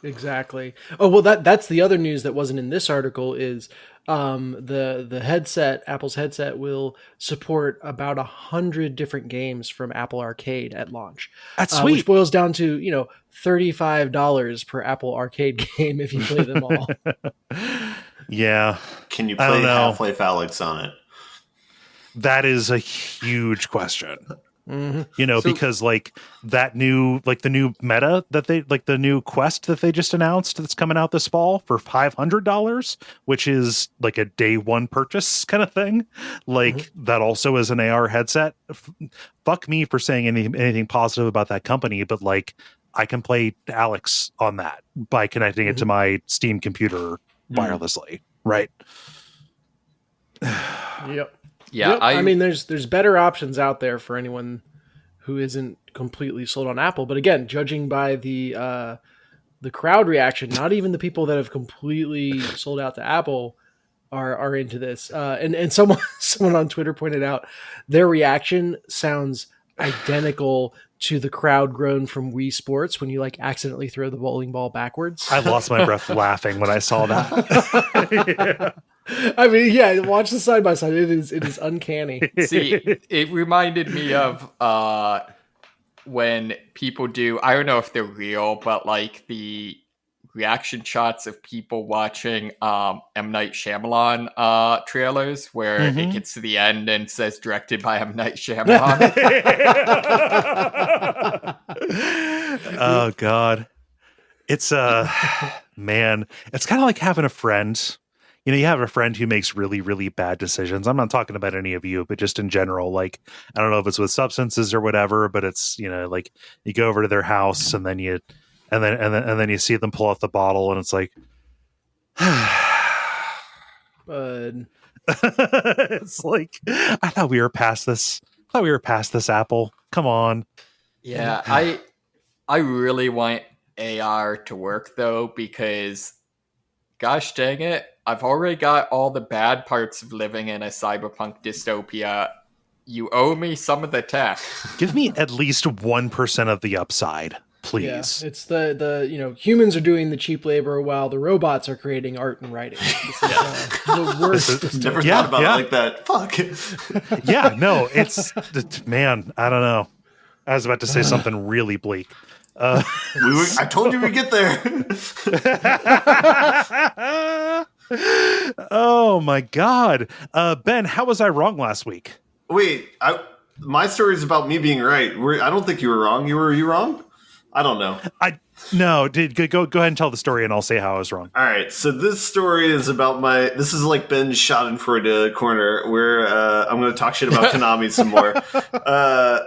Exactly. Oh, well, that's the other news that wasn't in this article is the headset, Apple's headset, will support about 100 different games from Apple Arcade at launch. That's sweet. Which boils down to, $35 per Apple Arcade game if you play them all. Yeah. Can you play Half-Life Alyx on it? That is a huge question. Mm-hmm. Because like that new, like the new meta that they like, the new Quest that they just announced that's coming out this fall for $500, which is like a day one purchase kind of thing. Like that also is an AR headset. Fuck me for saying anything positive about that company, but like I can play Alyx on that by connecting it to my Steam computer wirelessly. Right. Yep. Yeah, yep. I mean, there's better options out there for anyone who isn't completely sold on Apple. But again, judging by the crowd reaction, not even the people that have completely sold out to Apple are into this. And someone on Twitter pointed out their reaction sounds identical to the crowd groan from Wii Sports when you like accidentally throw the bowling ball backwards. I lost my breath laughing when I saw that. I mean, yeah, watch the side by side. It is uncanny. See, it reminded me of when people do, I don't know if they're real, but like the reaction shots of people watching M. Night Shyamalan trailers where it gets to the end and says directed by M. Night Shyamalan. Oh, God. It's man, it's kind of like having a friend. You have a friend who makes really, really bad decisions. I'm not talking about any of you, but just in general, like, I don't know if it's with substances or whatever, but it's, like you go over to their house and then you see them pull out the bottle and it's like, Bud. It's like, I thought we were past this. Apple. Come on. Yeah. I really want AR to work though, because gosh dang it, I've already got all the bad parts of living in a cyberpunk dystopia. You owe me some of the tech. Give me at least 1% of the upside, please. Yeah, it's the humans are doing the cheap labor while the robots are creating art and writing. This is, the worst. Never thought about it like that. Fuck. Yeah, no, it's man, I don't know. I was about to say something really bleak. I told you we'd get there. Oh my God. Ben, how was I wrong last week? Wait, my story is about me being right. I don't think you were wrong. You were wrong? I don't know. Go ahead and tell the story, and I'll say how I was wrong. All right, so this story is about this is like Ben's Schadenfreude corner, where I'm going to talk shit about Konami some more.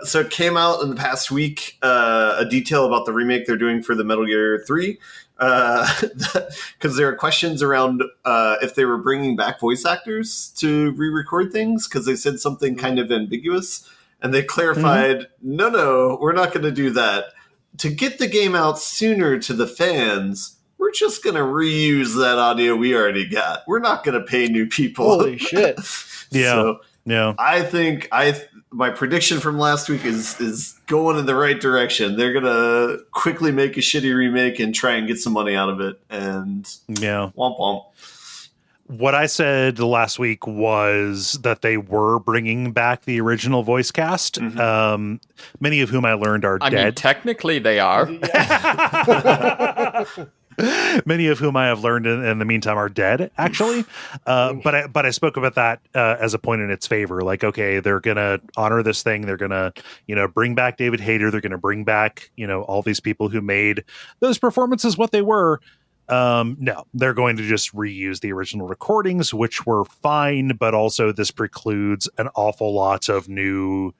So it came out in the past week, a detail about the remake they're doing for the Metal Gear 3, because there are questions around if they were bringing back voice actors to re-record things, because they said something kind of ambiguous, and they clarified, no, we're not going to do that. To get the game out sooner to the fans, we're just going to reuse that audio we already got. We're not going to pay new people. Holy shit. Yeah. So yeah. I think my prediction from last week is going in the right direction. They're going to quickly make a shitty remake and try and get some money out of it. And womp womp. What I said last week was that they were bringing back the original voice cast, many of whom I learned are dead. I mean, technically they are. Many of whom I have learned in the meantime are dead, actually. But I spoke about that as a point in its favor. Like, okay, they're going to honor this thing. They're going to, bring back David Hayter. They're going to bring back, all these people who made those performances what they were. No, they're going to just reuse the original recordings, which were fine, but also this precludes an awful lot of new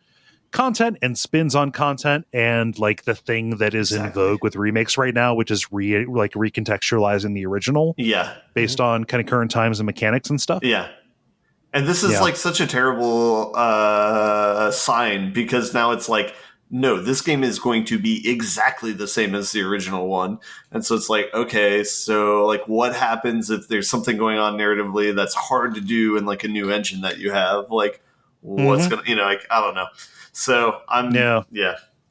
content and spins on content, and like the thing that is in vogue with remakes right now, which is recontextualizing the original, based on kind of current times and mechanics and stuff. And this is like such a terrible sign, because now it's like, no, this game is going to be exactly the same as the original one. And so it's like, okay, so like what happens if there's something going on narratively that's hard to do in like a new engine that you have? Like what's going to, I don't know. So I'm,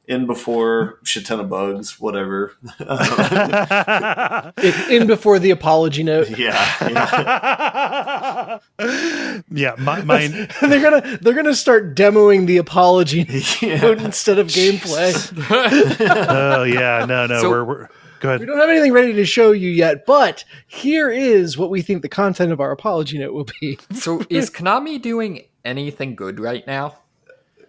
in before shit ton of bugs, whatever. In before the apology note. Mine. They're gonna start demoing the apology note instead of gameplay. Oh yeah, no. So, we're go ahead. We don't have anything ready to show you yet, but here is what we think the content of our apology note will be. So is Konami doing anything good right now?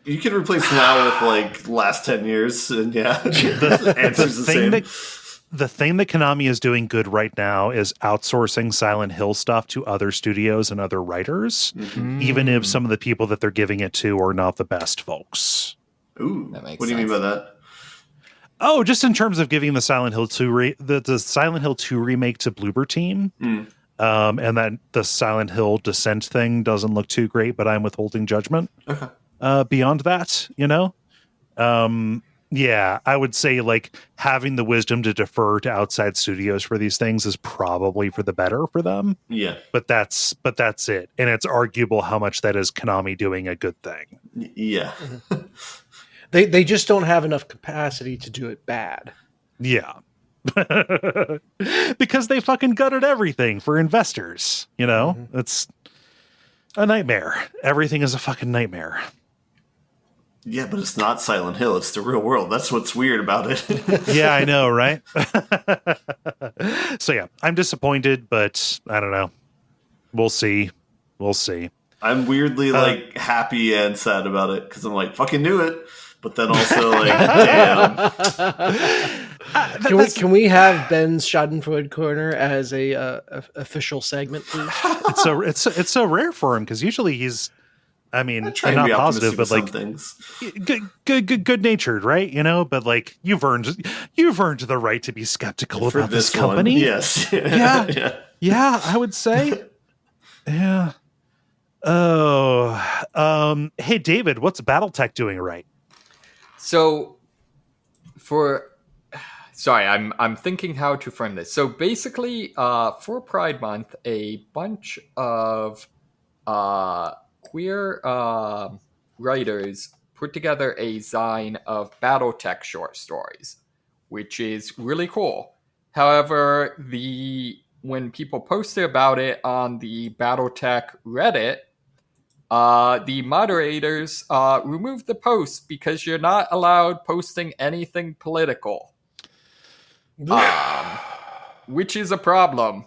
You can replace now with like last 10 years, and the answer's the same. The thing that Konami is doing good right now is outsourcing Silent Hill stuff to other studios and other writers, even if some of the people that they're giving it to are not the best folks. Ooh, what do you mean by that? Oh, just in terms of giving the Silent Hill 2 the Silent Hill 2 remake to Bloober Team. And that the Silent Hill Descent thing doesn't look too great, but I'm withholding judgment. Okay. Beyond that, I would say like having the wisdom to defer to outside studios for these things is probably for the better for them. Yeah. But that's it. And it's arguable how much that is Konami doing a good thing. Yeah. They just don't have enough capacity to do it bad. Yeah. Because they fucking gutted everything for investors, It's a nightmare. Everything is a fucking nightmare. Yeah, but it's not Silent Hill. It's the real world. That's what's weird about it. Yeah, I know, right? So, yeah, I'm disappointed, but I don't know. We'll see. I'm weirdly, happy and sad about it, because I'm like, fucking knew it. But then also, damn. Can we have Ben's Schadenfreude Corner as a official segment, please? It's so rare for him, because usually he's, not positive, but like things. good natured, right? But like you've earned the right to be skeptical about this company. One. Yes. Yeah, I would say. Yeah. Oh, hey David, what's BattleTech doing right? So I'm thinking how to frame this. So basically, for Pride Month, a bunch of queer writers put together a zine of BattleTech short stories, which is really cool. However, when people posted about it on the BattleTech Reddit, the moderators removed the post because you're not allowed posting anything political, which is a problem.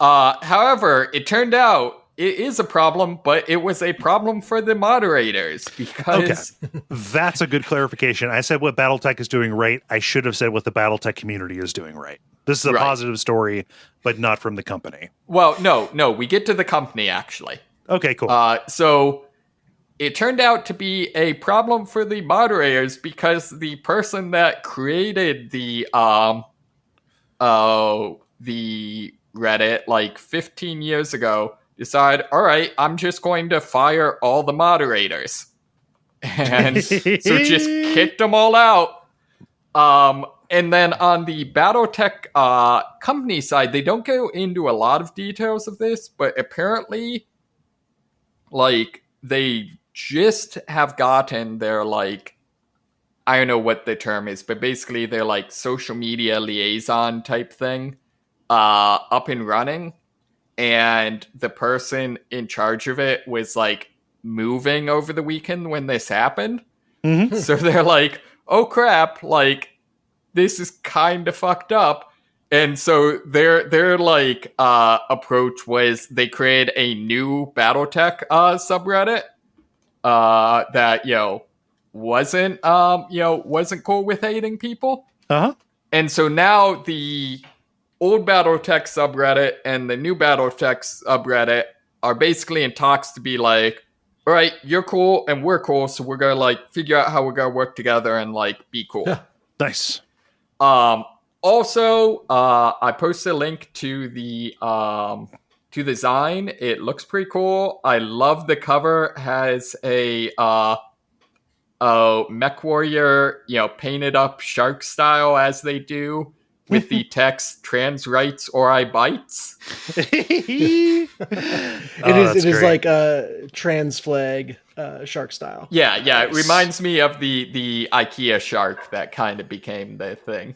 However, it turned out it is a problem, but it was a problem for the moderators because that's a good clarification. I said what BattleTech is doing right. I should have said what the BattleTech community is doing right. This is a positive story, but not from the company. Well, no, we get to the company actually. Okay, cool. So it turned out to be a problem for the moderators because the person that created the Reddit like 15 years ago decided, all right, I'm just going to fire all the moderators. And so just kicked them all out. And then on the BattleTech company side, they don't go into a lot of details of this, but apparently, like, they just have gotten their, like, I don't know what the term is, but basically their, like, social media liaison type thing up and running. And the person in charge of it was, like, moving over the weekend when this happened. Mm-hmm. So they're like, oh, crap, like, this is kind of fucked up. And so their like approach was they created a new BattleTech subreddit that wasn't cool with hating people. And so now the old BattleTech subreddit and the new BattleTech subreddit are basically in talks to be like, all right, you're cool and we're cool, so we're gonna like figure out how we're gonna work together and like be cool. Yeah. Nice. Also, I posted a link to the Zine. It looks pretty cool. I love the cover. Has a mech warrior, painted up shark style as they do, with the text "trans rights or I bites." It is like a trans flag shark style. Yeah. It reminds me of the IKEA shark that kind of became the thing.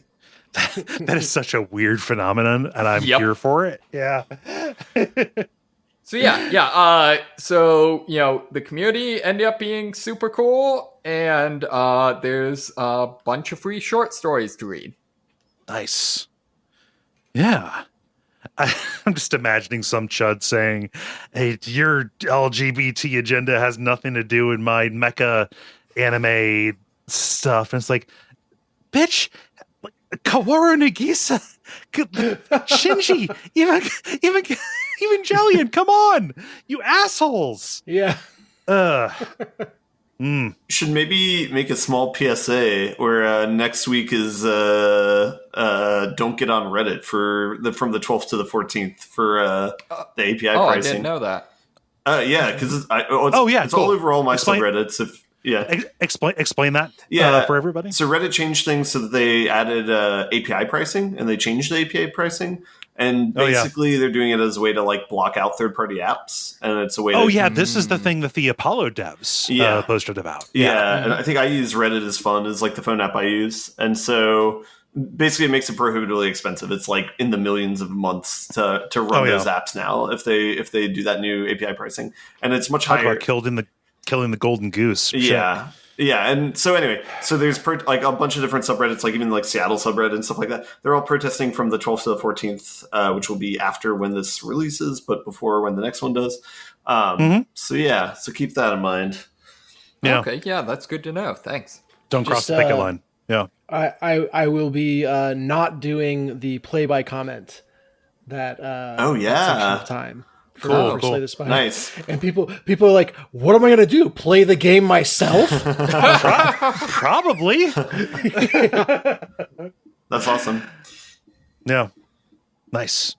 That is such a weird phenomenon, and I'm here for it. Yeah. So the community ended up being super cool, and there's a bunch of free short stories to read. Nice. Yeah. I'm just imagining some chud saying, hey, your LGBT agenda has nothing to do with my mecha anime stuff. And it's like, bitch, Kaworu Nagisa, Shinji, even Jellian, come on, you assholes. Yeah. Should maybe make a small PSA where next week is don't get on Reddit from the 12th to the 14th for the API pricing. I didn't know that. Yeah, because it's cool. all over all my subreddits. Explain that for everybody. So Reddit changed things so that they added API pricing, and they changed the API pricing. And basically, they're doing it as a way to like block out third-party apps, and it's a way. This is the thing that the Apollo devs posted about. And I think I use Reddit as fun as like the phone app I use, and so basically it makes it prohibitively expensive. It's like in the millions of months to run those apps now if they do that new API pricing, and it's much higher. Killing the golden goose. Yeah. Yeah, and so anyway, so there's like a bunch of different subreddits, like even like Seattle subreddit and stuff like that. They're all protesting from the 12th to the 14th, which will be after when this releases, but before when the next one does. So keep that in mind. Yeah. Okay, yeah, that's good to know. Thanks. Don't cross the picket line. Yeah. I will be not doing the play-by comment that section of time. Cool. Nice. And people are like, what am I going to do? Play the game myself? Probably. That's awesome. Yeah. Nice.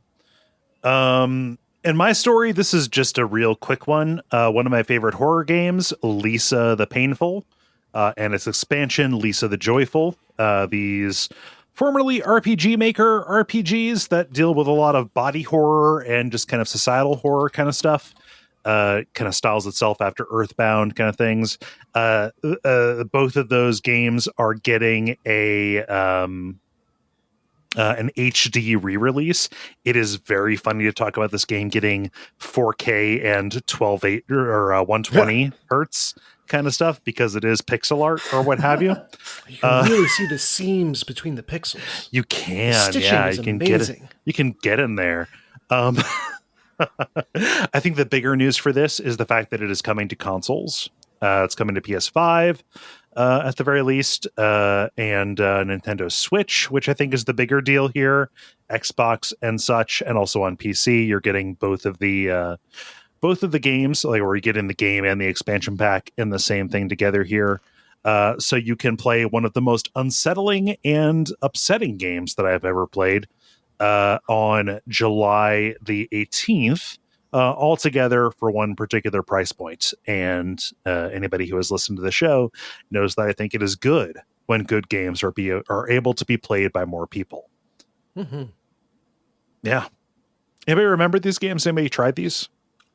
In my story, this is just a real quick one. One of my favorite horror games, Lisa the Painful, and its expansion, Lisa the Joyful. These formerly RPG Maker RPGs that deal with a lot of body horror and just kind of societal horror kind of stuff. Kind of styles itself after Earthbound kind of things. Both of those games are getting an HD re-release. It is very funny to talk about this game getting 4K and 120 hertz kind of stuff because it is pixel art or what have you. You can really see the seams between the pixels. You can, the stitching is you can amazing. You can get in there. I think the bigger news for this is the fact that it is coming to consoles. It's coming to PS5 at the very least, and Nintendo Switch, which I think is the bigger deal here, Xbox and such, and also on PC. You're getting both of the games, like where you get in the game and the expansion pack in the same thing together here. So you can play one of the most unsettling and upsetting games that I've ever played on July the 18th, all together for one particular price point. And anybody who has listened to the show knows that I think it is good when good games are able to be played by more people. Mm-hmm. Yeah. Anybody remember these games? Anybody tried these?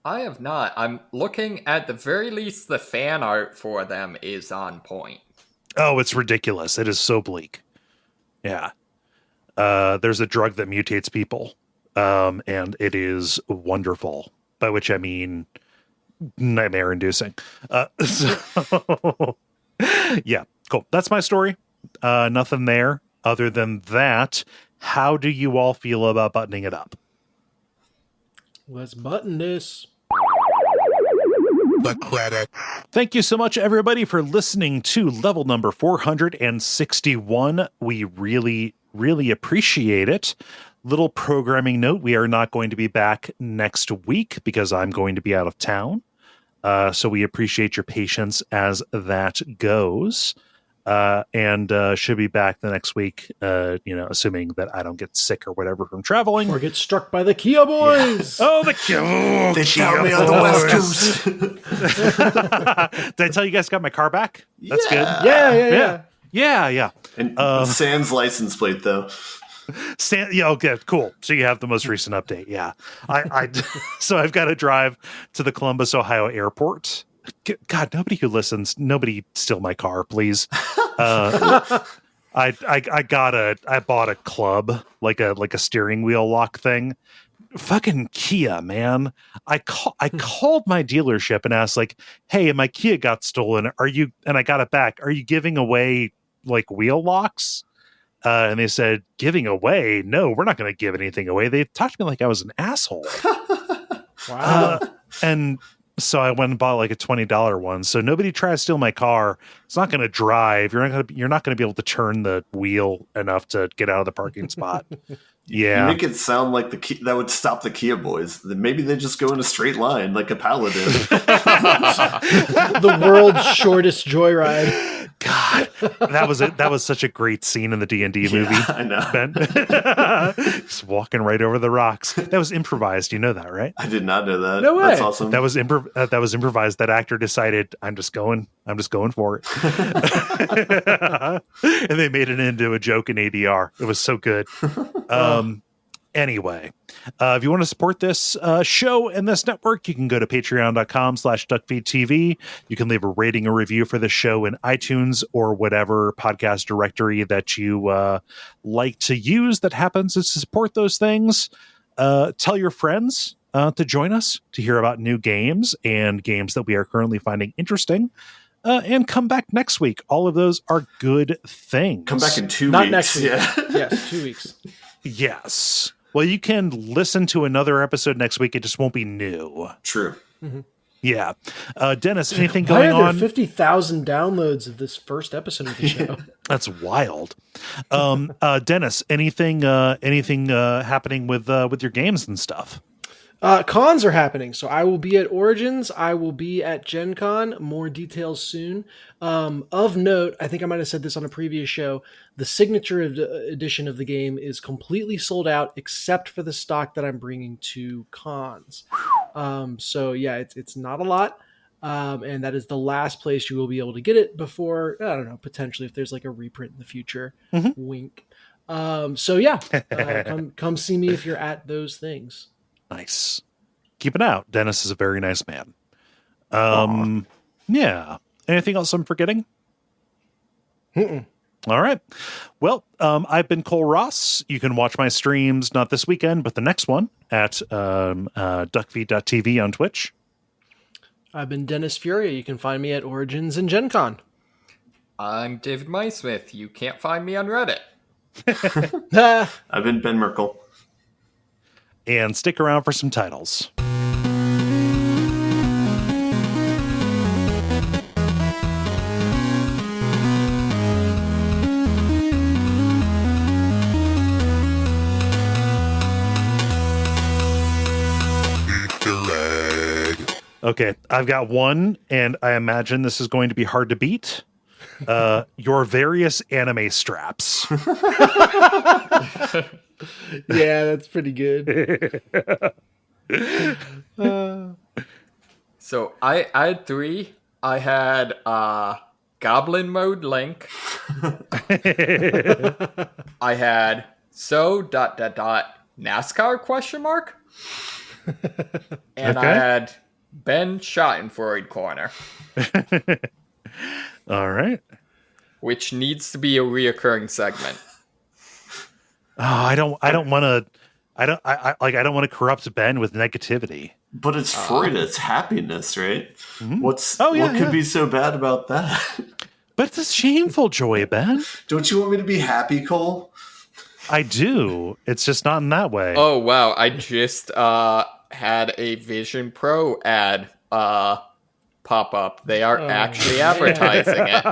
I have not. I'm looking at the very least the fan art for them is on point. Oh, it's ridiculous. It is so bleak. Yeah. There's a drug that mutates people, and it is wonderful, by which I mean nightmare-inducing. So, yeah, cool. That's my story. Nothing there. Other than that, how do you all feel about buttoning it up? Let's button this. The credit. Thank you so much, everybody, for listening to level number 461. We really, really appreciate it. Little programming note, we are not going to be back next week because I'm going to be out of town. So we appreciate your patience as that goes. And should be back the next week, assuming that I don't get sick or whatever from traveling. Or get struck by the Kia boys. Yeah. Oh, the Kia They found me on the West Coast. Did I tell you guys got my car back? That's good. Yeah. And Sans license plate, though. Okay, cool. So you have the most recent update. Yeah. So I've got to drive to the Columbus, Ohio airport. God, nobody steal my car, please. I bought a club, like a steering wheel lock thing. Fucking Kia, man. I called my dealership and asked, like, hey, my Kia got stolen. And I got it back. Are you giving away like wheel locks? And they said, giving away? No, we're not going to give anything away. They talked to me like I was an asshole. Wow. And so I went and bought like a $20 one. So nobody try to steal my car. It's not going to drive. You're not going to be able to turn the wheel enough to get out of the parking spot. Yeah. You make it sound like that would stop the Kia boys. Then maybe they just go in a straight line like a paladin. The world's shortest joyride. God, that was such a great scene in the D&D movie. Yeah, I know. Ben. Just walking right over the rocks. That was improvised. You know that, right? I did not know that. No way. That's awesome. That was improvised. That actor decided, I'm just going for it. And they made it into a joke in ADR. It was so good. Anyway, if you want to support this show and this network, you can go to patreon.com/Duckfeed.tv. You can leave a rating or review for the show in iTunes or whatever podcast directory that you like to use that happens to support those things. Tell your friends to join us to hear about new games and games that we are currently finding interesting. And come back next week. All of those are good things. Come back in 2 weeks. Not next week. Yeah. Yes, 2 weeks. Yes. Well, you can listen to another episode next week. It just won't be new. True. Mm-hmm. Yeah. Dennis, anything Why going are there on? 50,000 downloads of this first episode of the show? That's wild. Dennis, anything happening with your games and stuff? Cons are happening. So I will be at Origins. I will be at Gen Con. More details soon. Of note, I think I might have said this on a previous show, the signature edition of the game is completely sold out except for the stock that I'm bringing to cons. So yeah, it's not a lot. And that is the last place you will be able to get it before, I don't know, potentially if there's like a reprint in the future. Mm-hmm. Wink. So yeah, come see me if you're at those things. Nice. Keep it out. Dennis is a very nice man. Yeah. Anything else I'm forgetting? Mm-mm. All right. Well, I've been Kole Ross. You can watch my streams, not this weekend, but the next one at Duckfeed.tv on Twitch. I've been Dennis Furia. You can find me at Origins and Gen Con. I'm David Mysmith. You can't find me on Reddit. I've been Ben Merkel. And stick around for some titles. Okay, I've got one, and I imagine this is going to be hard to beat. Your various anime straps. Yeah, that's pretty good. So I had 3. I had Goblin Mode Link. I had NASCAR question mark. And I had Ben Schadenfreude corner. All right. Which needs to be a reoccurring segment. Oh, I don't want to corrupt Ben with negativity. But it's Freud, it's happiness, right? Mm-hmm. What could be so bad about that? But it's a shameful joy, Ben. Don't you want me to be happy, Cole? I do. It's just not in that way. Oh, wow. I just had a Vision Pro ad pop up. They are actually advertising it.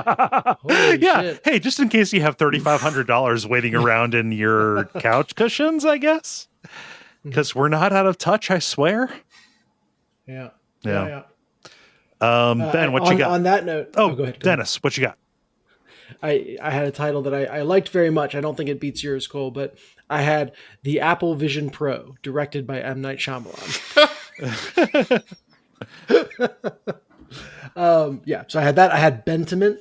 Holy shit. Hey, just in case you have $3,500 waiting around in your couch cushions, I guess. Because we're not out of touch, I swear. Yeah. Ben, what you got? On that note, go ahead. Go ahead. Dennis, what you got? I had a title that I liked very much. I don't think it beats yours, Cole, but I had The Apple Vision Pro, directed by M. Night Shyamalan. So I had that. I had Pentiment.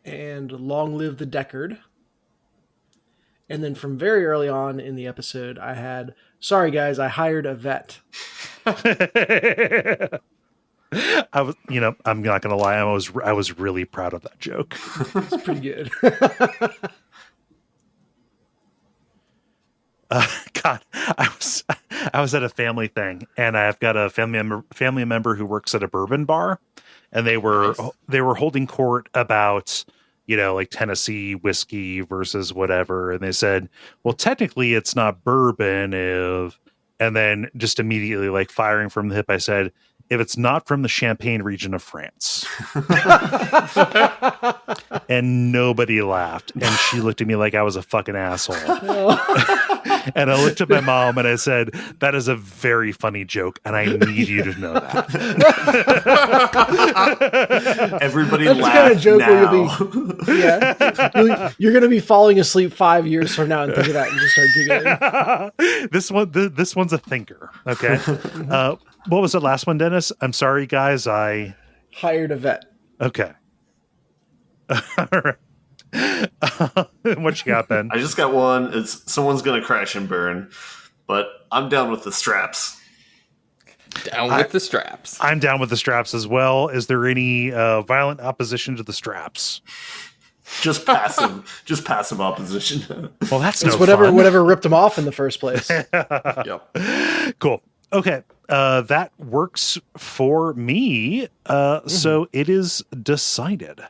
And Long Live the Deckard. And then from very early on in the episode, I had, sorry guys, I hired a vet. I'm not gonna lie, I was really proud of that joke. It's pretty good. God, I was at a family thing, and I've got a family member who works at a bourbon bar, and they were holding court about, like Tennessee whiskey versus whatever, and they said, well, technically it's not bourbon and then just immediately, like, firing from the hip, I said, if it's not from the Champagne region of France. And nobody laughed. And she looked at me like I was a fucking asshole. And I looked at my mom and I said, that is a very funny joke, and I need you to know that. Everybody That's laugh the kind of joke now. where you're going to be falling asleep 5 years from now and think of that and just start giggling. This one's a thinker. Okay. What was the last one, Dennis? I'm sorry, guys. I hired a vet. Okay. All right. What you got, Ben? I just got one. It's someone's gonna crash and burn, but I'm down with the straps. Down with the straps. I'm down with the straps as well. Is there any violent opposition to the straps? Just passive opposition. Well, that's it's no whatever fun. ripped them off in the first place. Yep. Cool. Okay. That works for me. So it is decided.